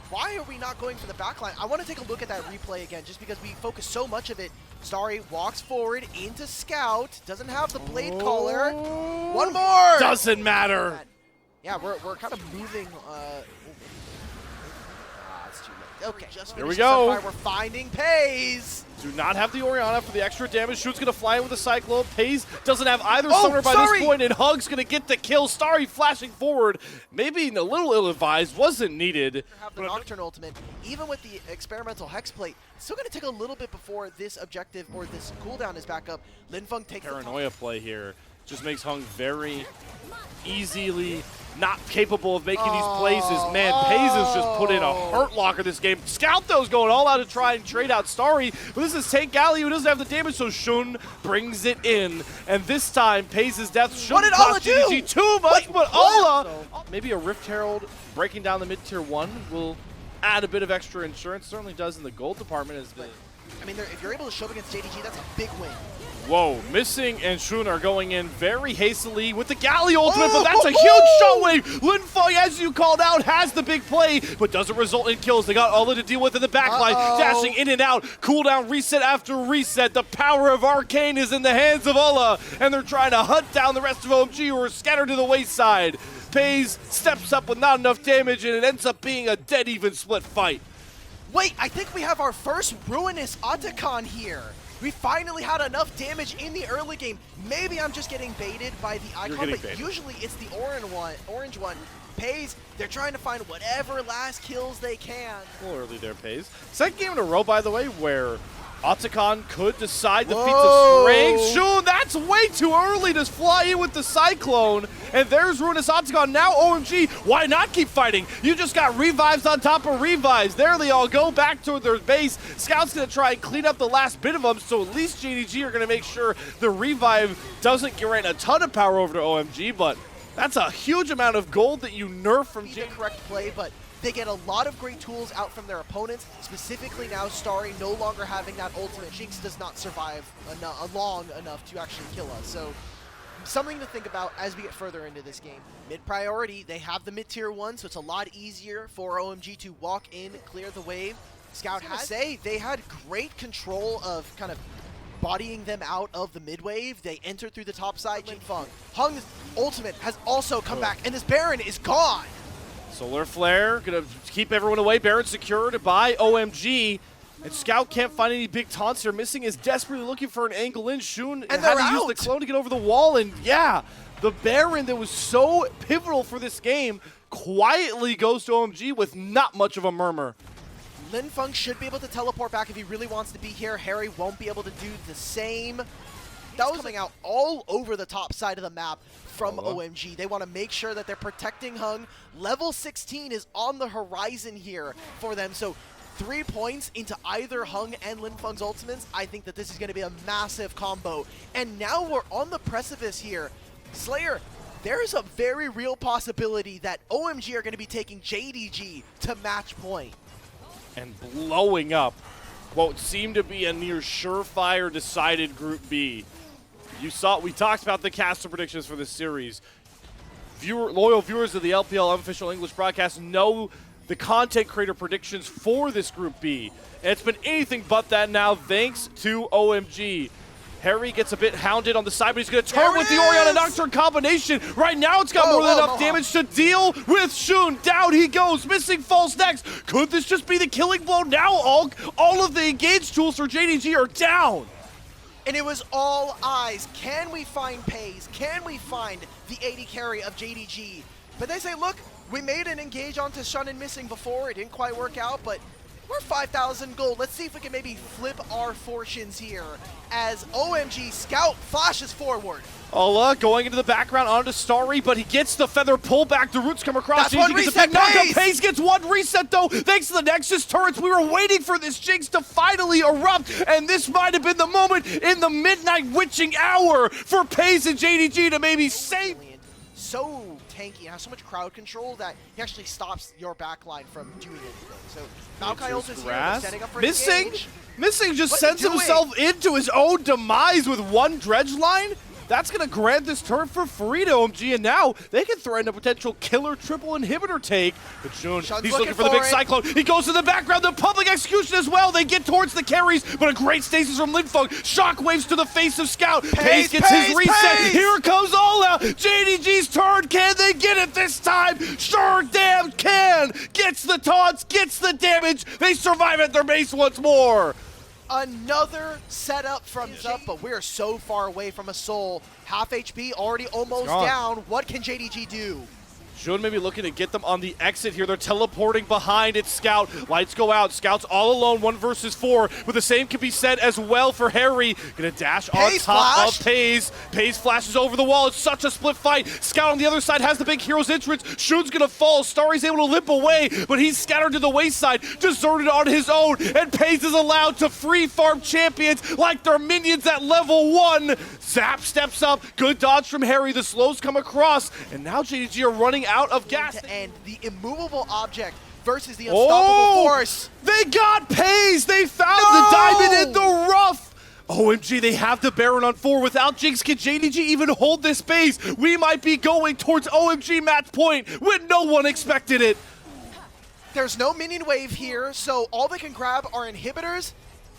Why are we not going for the backline? I want to take a look at that replay again, just because we focus so much of it. Starry walks forward into Scout, doesn't have the blade caller. One more!
Doesn't matter.
Yeah, we're kind of moving. It's too late. Okay,
here we go.
We're finding Pays.
Do not have the Orianna for the extra damage. Shun's gonna fly in with the Cyclone. Pays doesn't have either summoner by this point, and Hug's gonna get the kill. Starry flashing forward. Maybe a little ill-advised, wasn't needed.
Have the Nocturne ultimate, even with the experimental Hex plate, it's still gonna take a little bit before this objective or this cooldown is back up. Linfeng takes
Paranoia play here. Just makes Hung very easily not capable of making these plays. Man, Pays has just put in a hurt locker this game. Scout, though, is going all out to try and trade out Starry, but this is Tank Galio who doesn't have the damage, so Shun brings it in. And this time, Pays' death shouldn't cost JDG too much, but Alla, maybe a Rift Herald breaking down the mid-tier 1 will add a bit of extra insurance. Certainly does in the gold department.
I mean, if you're able to show up against JDG, that's a big win.
Whoa, Missing and Shun are going in very hastily with the Galio ultimate, but that's a huge shockwave. Linfeng, as you called out, has the big play, but doesn't result in kills. They got Alla to deal with in the backline, dashing in and out, cooldown reset after reset. The power of Arcane is in the hands of Alla, and they're trying to hunt down the rest of OMG who are scattered to the wayside. Pays steps up with not enough damage, and it ends up being a dead even split fight.
Wait, I think we have our first Ruinous Otacon here. We finally had enough damage in the early game. Maybe I'm just getting baited by the icon, but usually it's the orange one. Pays, they're trying to find whatever last kills they can.
A little early there, Pays. Second game in a row, by the way, where Otacon could decide the feats of strength. Shun, that's way too early to fly in with the Cyclone. And there's Ruinous Otacon. Now OMG, why not keep fighting? You just got revives on top of revives. There they all go back to their base. Scout's going to try and clean up the last bit of them, so at least JDG are going to make sure the revive doesn't grant a ton of power over to OMG, but that's a huge amount of gold that you nerf from
the correct play, but they get a lot of great tools out from their opponents, specifically now Starry no longer having that ultimate. Jinx does not survive long enough to actually kill us, so something to think about as we get further into this game. Mid priority, they have the mid tier 1, so it's a lot easier for OMG to walk in, clear the wave. Scout has to say they had great control of kind of bodying them out of the mid wave. They entered through the top side. Jinfeng. Hung's ultimate has also come back, and this Baron is gone.
Solar Flare gonna keep everyone away. Baron secured by OMG. And Scout can't find any big taunts. They're missing is desperately looking for an angle in. Shun had to use the clone to get over the wall. And yeah, the Baron that was so pivotal for this game quietly goes to OMG with not much of a murmur.
Linfeng should be able to teleport back if he really wants to be here. Harry won't be able to do the same. That was coming out all over the top side of the map from OMG. They want to make sure that they're protecting Hung. Level 16 is on the horizon here for them. So 3 points into either Hung and Linfeng's ultimates. I think that this is going to be a massive combo. And now we're on the precipice here. Slayer, there's a very real possibility that OMG are going to be taking JDG to match point.
And blowing up what seemed to be a near surefire decided Group B. You saw, we talked about the caster predictions for this series. Loyal viewers of the LPL unofficial English broadcast know the content creator predictions for this Group B. And it's been anything but that now thanks to OMG. Harry gets a bit hounded on the side, but he's going to turn with the Orianna Nocturne combination. Right now, it's got more than enough damage to deal with Shun. Down he goes, missing false next. Could this just be the killing blow? Now all of the engaged tools for JDG are down.
And it was all eyes. Can we find Pays? Can we find the AD carry of JDG? But they say, look, we made an engage onto Shun and missing before. It didn't quite work out, but we're 5,000 gold. Let's see if we can maybe flip our fortunes here as OMG Scout flashes forward.
Ola going into the background onto Starry, but he gets the feather pullback. The roots come across.
That's one reset.
Pays gets one reset, though, thanks to the Nexus turrets. We were waiting for this Jinx to finally erupt, and this might have been the moment in the midnight witching hour for Pays and JDG to maybe save.
So tanky and has so much crowd control that he actually stops your backline from doing anything. So Maokai ult is here, setting up for
Missing just sends himself into his own demise with one dredge line. That's going to grant this turret for free to OMG, and now they can threaten a potential killer triple inhibitor take. But Shun, he's looking for the big Cyclone. He goes to the background, the public execution as well. They get towards the carries, but a great stasis from Linfeng. Shockwaves to the face of Scout. Pays gets his reset. Here comes All Out. JDG's turn. Can they get it this time? Sure damn can. Gets the taunts, gets the damage. They survive at their base once more.
Another setup from up, but we're so far away from a soul. Half HP, already almost down. What can JDG do?
Shun may be looking to get them on the exit here. They're teleporting behind. It's Scout. Lights go out. Scout's all alone, 1 versus 4. But the same can be said as well for Harry. Gonna dash on top of Pays. Pays flashes over the wall. It's such a split fight. Scout on the other side has the big hero's entrance. Shun's gonna fall. Starry's able to limp away, but he's scattered to the wayside, deserted on his own. And Pays is allowed to free farm champions like they're minions at level 1. Zap steps up. Good dodge from Harry. The slows come across. And now JDG are running out of gas.
And the immovable object versus the unstoppable force.
They got Pays. They found the diamond in the rough. OMG, they have the Baron on 4. Without Jinx, can JDG even hold this base? We might be going towards OMG match point when no one expected it.
There's no minion wave here, so all they can grab are inhibitors.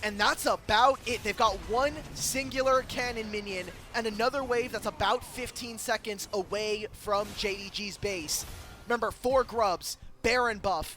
And that's about it. They've got one singular cannon minion and another wave that's about 15 seconds away from JDG's base. Remember, 4 grubs, Baron buff.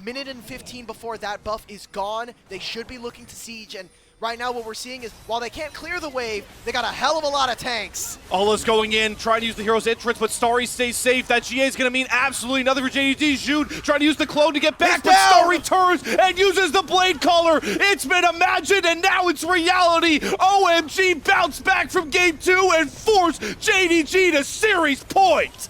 Minute and 15 before that buff is gone. They should be looking to siege, and Right now what we're seeing is, while they can't clear the wave, they got a hell of a lot of tanks.
Ola's going in, trying to use the hero's entrance, but Starry stays safe. That GA is going to mean absolutely nothing for JDG. June trying to use the clone to get back, but Starry turns and uses the blade caller. It's been imagined, and now it's reality. OMG bounce back from game 2 and force JDG to series point.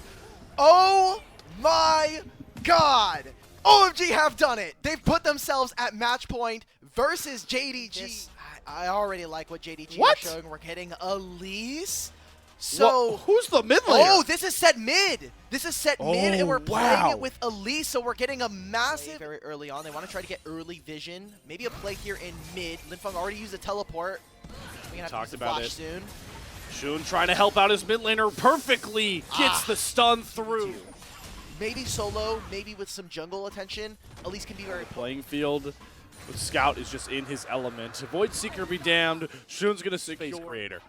Oh my God. OMG have done it. They've put themselves at match point versus JDG. I already like what JDG are showing. We're getting Elise. So
who's the mid laner?
Oh, this is set mid. This is set mid, and we're playing it with Elise. So we're getting a massive very early on. They want to try to get early vision. Maybe a play here in mid. Linfeng already used a teleport. We're gonna have to use the flash soon.
Shun trying to help out his mid laner perfectly. Gets the stun through.
Maybe solo, maybe with some jungle attention. Elise can be very
playing field. But Scout is just in his element. Void Seeker be damned. Shun's gonna secure creator.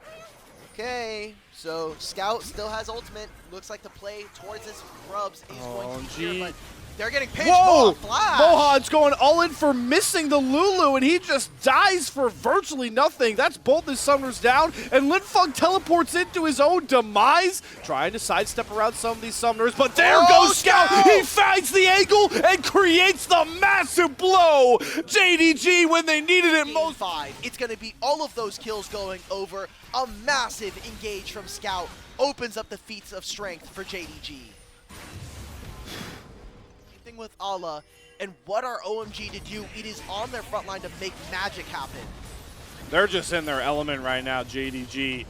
Okay, so Scout still has ultimate. Looks like the play towards his grubs is going to be here, but they're getting pinched.
Whoa!
Flash.
Mohan's going all in for missing the Lulu, and he just dies for virtually nothing. That's both his summoners down, and Linfeng teleports into his own demise, trying to sidestep around some of these summoners, but there goes Scout! He finds the angle and creates the massive blow! JDG when they needed it most.
5. It's going to be all of those kills going over. A massive engage from Scout opens up the feats of strength for JDG. With Allah, and what are OMG to do? It is on their front line to make magic happen.
They're just in their element right now. JDG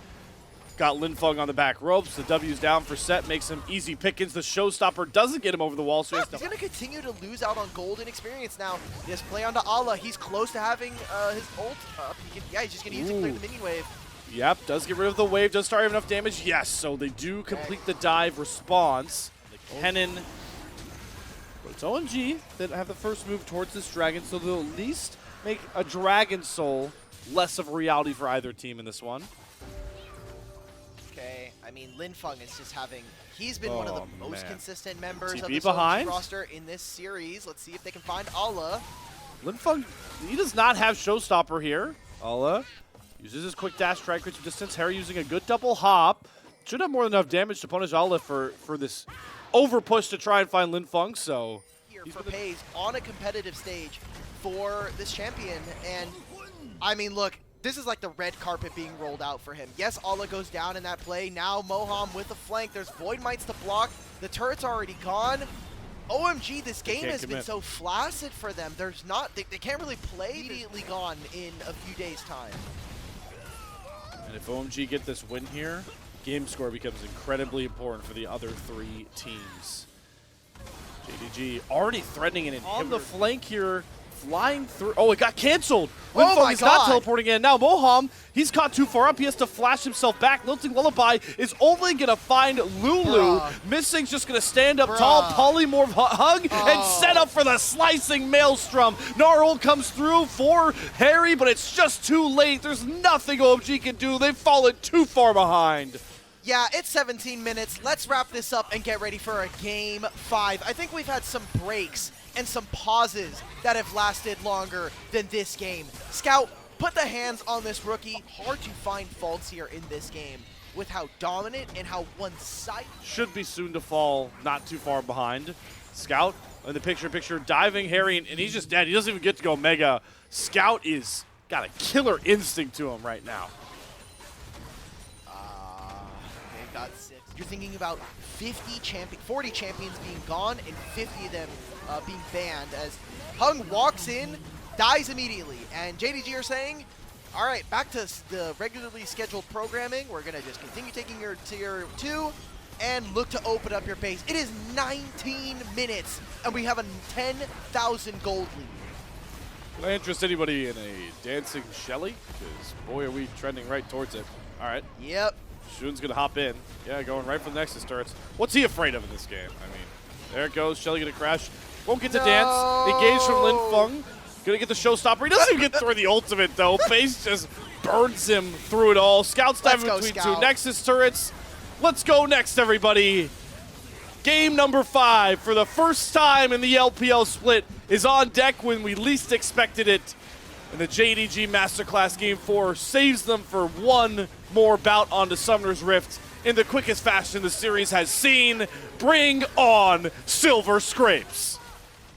got Linfeng on the back ropes. The W's down for set, makes him easy pickings. The showstopper doesn't get him over the wall, so
he's going to continue to lose out on golden experience now. Just play onto Allah. He's close to having his ult up. He's just going to use it to clear the mini wave.
Yep, does get rid of the wave. Does start having enough damage? Yes, so they do complete the dive response. Kennen. It's OMG that have the first move towards this dragon, so they'll at least make a Dragon Soul less of a reality for either team in this one.
Okay, I mean, Linfeng is just having, he's been one of the most consistent members of the
behind
roster in this series. Let's see if they can find Allah.
Linfeng, he does not have Showstopper here. Allah uses his quick dash, try to create some distance. Harry using a good double hop. Should have more than enough damage to punish Allah for this over push to try and find Linfeng, so
here for Pays on a competitive stage for this champion. And I mean, look, this is like the red carpet being rolled out for him. Yes, Allah goes down in that play. Now Moham with the flank. There's Void Mites to block. The turret's already gone. OMG, this game has been so flaccid for them. There's not, they can't really play. Immediately gone in a few days' time.
And if OMG get this win here, game score becomes incredibly important for the other 3 teams. JDG already threatening an inhibitor. On the flank here, flying through. Oh, it got canceled. Linfeng is not teleporting in. Now Moham, he's caught too far up. He has to flash himself back. Lilting Lullaby is only going to find Lulu. Missing's just going to stand up tall, polymorph hug, and set up for the slicing maelstrom. Gnarl comes through for Harry, but it's just too late. There's nothing OMG can do. They've fallen too far behind.
Yeah, it's 17 minutes. Let's wrap this up and get ready for a game 5. I think we've had some breaks and some pauses that have lasted longer than this game. Scout, put the hands on this rookie. Hard to find faults here in this game with how dominant and how one-sided.
Should be soon to fall, not too far behind. Scout in the picture, diving Harry, and he's just dead. He doesn't even get to go Mega. Scout is got a killer instinct to him right now.
Got 6. You're thinking about 40 champions being gone and 50 of them being banned as Hung walks in, dies immediately. And JDG are saying, all right, back to the regularly scheduled programming. We're going to just continue taking your tier 2 and look to open up your base. It is 19 minutes, and we have a 10,000 gold lead.
Can I interest anybody in a dancing Shelly? Because, boy, are we trending right towards it. All right.
Yep.
Shun's going to hop in. Yeah, going right for the Nexus turrets. What's he afraid of in this game? I mean, there it goes. Shelly going to crash. Won't get to dance. Engage from Linfeng. Going to get the showstopper. He doesn't even get through the ultimate, though. Face just burns him through it all. Scout's diving between 2 Nexus turrets. Let's go next, everybody. Game number 5 for the first time in the LPL split is on deck when we least expected it. And the JDG Masterclass Game 4 saves them for one more bout onto Summoner's Rift in the quickest fashion the series has seen. Bring on Silver Scrapes.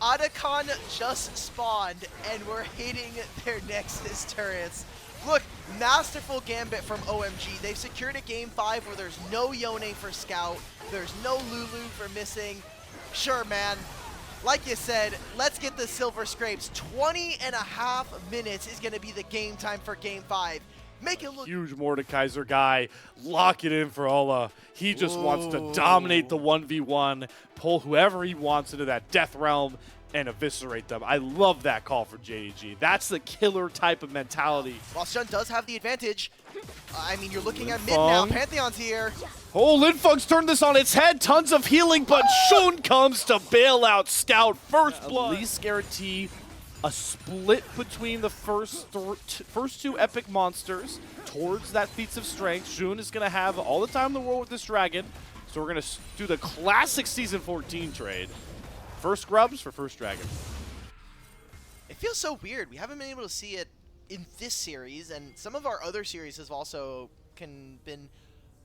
Otacon just spawned, and we're hitting their Nexus turrets. Look, masterful gambit from OMG. They've secured a Game 5 where there's no Yone for Scout, there's no Lulu for missing. Sure, man. Like you said, let's get the Silver Scrapes. 20.5 minutes is going to be the game time for Game 5. Make it look
huge. Mordekaiser guy, lock it in for Ola. He just wants to dominate the 1v1, pull whoever he wants into that death realm and eviscerate them. I love that call for JDG. That's the killer type of mentality.
While Shun does have the advantage, I mean, you're looking at mid now. Pantheon's here.
Oh, Linfeng's turned this on its head. Tons of healing, but Shun comes to bail out Scout. First blood. At least guarantee a split between the first two epic monsters towards that Feats of Strength. Shun is going to have all the time in the world with this dragon. So we're going to do the classic Season 14 trade. First grubs for first dragon.
It feels so weird. We haven't been able to see it in this series, and some of our other series have also been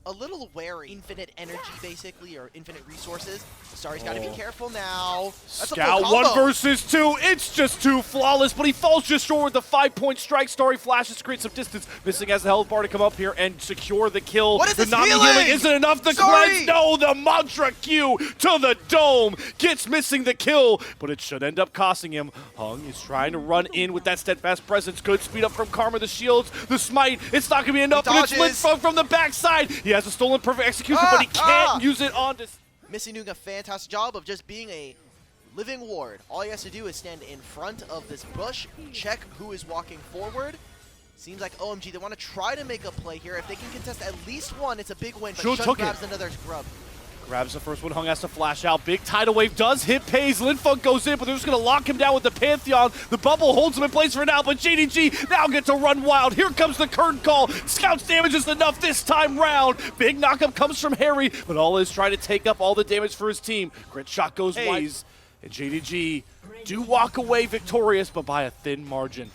a little wary. Infinite energy, basically, or infinite resources. Starry's got to be careful now. That's
Scout 1 versus 2. It's just too flawless, but he falls just short with the 5-point strike. Starry flashes to create some distance. Missing has the health bar to come up here and secure the kill.
What is this
the healing isn't enough. The cleanse. No, the mantra Q to the dome gets missing the kill, but it should end up costing him. Hung is trying to run in with that steadfast presence. Good speed up from Karma. The shields, the smite. It's not going to be enough, but it's Linfeng from the backside. He has a stolen perfect execution, but he can't use it on this.
Missy doing a fantastic job of just being a living ward. All he has to do is stand in front of this bush, check who is walking forward. Seems like OMG, they want to try to make a play here. If they can contest at least one, it's a big win, but Shun grabs another grub.
Grabs the first one, Hung has to flash out. Big tidal wave does hit Pays. Linfeng goes in, but they're just going to lock him down with the Pantheon. The bubble holds him in place for now, but JDG now gets to run wild. Here comes the curtain call. Scout's damage is enough this time round. Big knockup comes from Harry, but all is trying to take up all the damage for his team. Grit shot goes wide, and JDG do walk away victorious, but by a thin margin.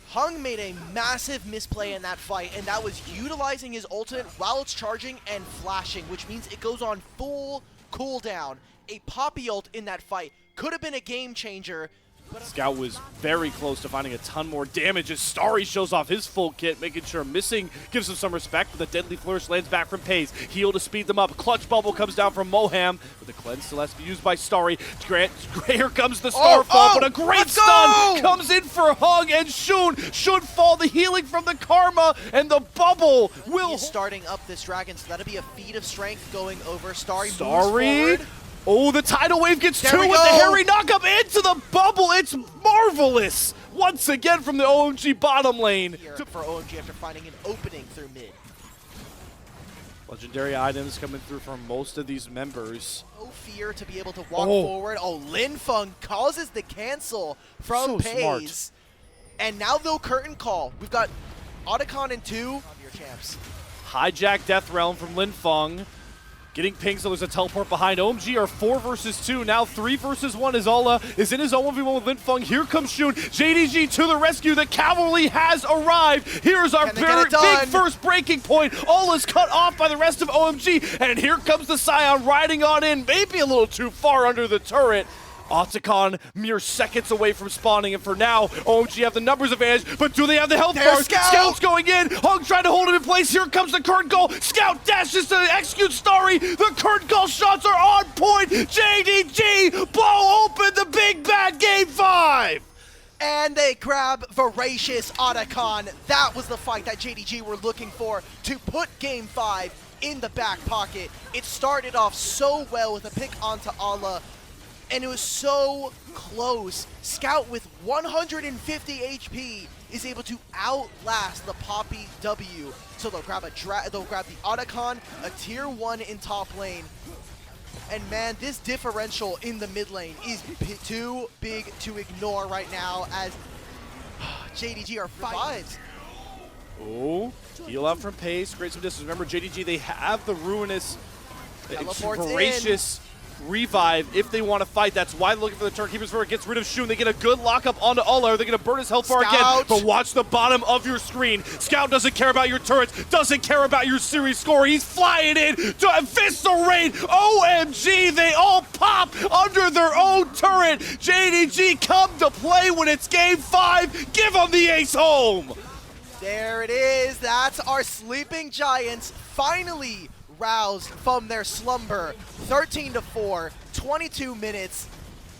Hung made a massive misplay in that fight, and that was utilizing his ultimate while it's charging and flashing, which means it goes on full cooldown. A Poppy ult in that fight could have been a game changer.
Scout was very close to finding a ton more damage as Starry shows off his full kit, making sure Missing gives him some respect, but the Deadly Flourish lands back from Pays. Heal to speed them up. Clutch Bubble comes down from Moham, but the cleanse still has to be used by Starry. Here comes the Starfall, but a great stun comes in for Hung, and Shun should fall. The healing from the Karma, and the Bubble will...
He's starting up this dragon, so that'll be a feat of strength going over. Starry moves forward.
Oh, the tidal wave gets two with the Harry knockup into the bubble. It's marvelous. Once again from the OMG bottom lane.
For OMG after finding an opening through mid.
Legendary items coming through from most of these members.
No fear to be able to walk forward. Oh, Linfeng causes the cancel from Pays. And now they'll curtain call. We've got Otacon and 2 of your champs.
Hijack Death Realm from Linfeng. Getting pinged, so there's a teleport behind. OMG are 4 versus 2, now 3 versus 1 as Ola is in his own 1v1 with Linfeng. Here comes Shun. JDG to the rescue. The cavalry has arrived. Here's our very big first breaking point. Ola's cut off by the rest of OMG, and here comes the Scion riding on in, maybe a little too far under the turret. Otacon mere seconds away from spawning, and for now, OMG have the numbers advantage, but do they have the health bars? Scout's going in. Hung trying to hold him in place. Here comes the curtain call. Scout dashes to execute Starry. The curtain call shots are on point. JDG blow open the big bad Game 5.
And they grab Voracious Otacon. That was the fight that JDG were looking for to put Game 5 in the back pocket. It started off so well with a pick onto Ola, and it was so close. Scout with 150 HP is able to outlast the Poppy W. So they'll grab the Otacon, a tier 1 in top lane. And man, this differential in the mid lane is too big to ignore right now as JDG are 5.
Oh, heal out from Pace, create some distance. Remember, JDG, they have the Ruinous,
Teleports
Voracious revive if they want to fight. That's why they're looking for the turret keepers. Where it gets rid of Shun. They get a good lockup onto Uller. They're going to burn his health bar again. But watch the bottom of your screen. Scout doesn't care about your turrets, doesn't care about your series score. He's flying in to eviscerate OMG. They all pop under their own turret. JDG come to play when it's game 5. Give them the ace home.
There it is. That's our sleeping giants finally roused from their slumber. 13-4, 22 minutes.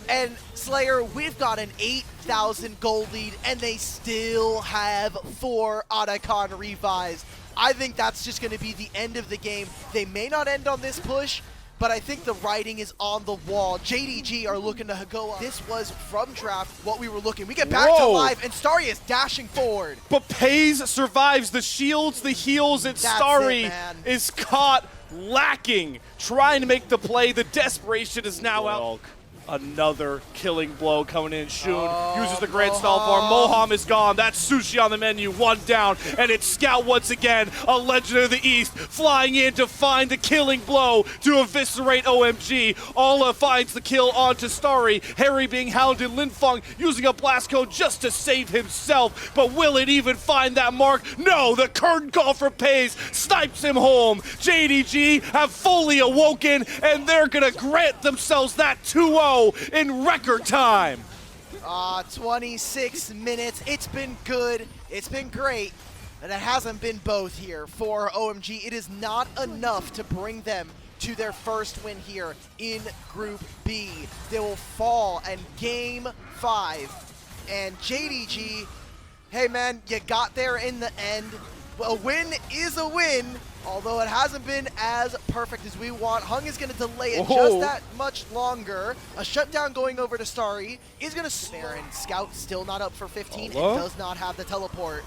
And Slayer, we've got an 8,000 gold lead, and they still have 4 Otacon revives. I think that's just going to be the end of the game. They may not end on this push, but I think the writing is on the wall. JDG are looking to go up. This was from draft what we were looking. We get back to live, and Starry is dashing forward.
But Pays survives the shields, the heals, and Starry is caught lacking, trying to make the play. The desperation is now out. Another killing blow coming in. Shun uses the Grand Stall Farm. Moham is gone. That's Sushi on the menu. 1 down. And it's Scout once again. A Legend of the East flying in to find the killing blow to eviscerate OMG. Ola finds the kill onto Starry. Harry being hounded. Linfeng using a blast code just to save himself. But will it even find that mark? No, the curtain call for Pays snipes him home. JDG have fully awoken, and they're going to grant themselves that 2-0 in record time.
26 minutes. It's been good. It's been great. And it hasn't been both here for OMG. It is not enough to bring them to their first win here in Group B. They will fall in Game 5. And JDG, hey man, you got there in the end. A win is a win, although it hasn't been as perfect as we want. Hung is going to delay it just that much longer. A shutdown going over to Starry is going to spare, and Scout still not up for 15 and does not have the teleport.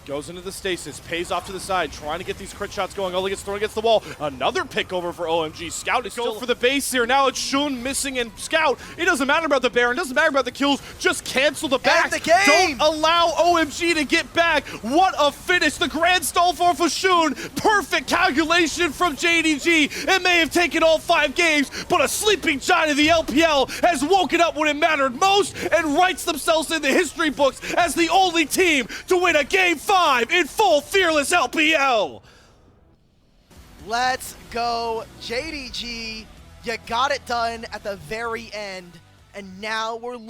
Goes into the stasis, Pays off to the side, trying to get these crit shots going. Only gets thrown against the wall. Another pick over for OMG. Scout is still for the base here. Now it's Shun missing and Scout. It doesn't matter about the Baron, doesn't matter about the kills. Just cancel the back.
End the game.
Don't allow OMG to get back. What a finish. The Grand Stall for Shun. Perfect calculation from JDG. It may have taken all 5 games, but a sleeping giant of the LPL has woken up when it mattered most and writes themselves in the history books as the only team to win a Game 5 in full fearless LPL.
Let's go, JDG. You got it done at the very end, and now we're looking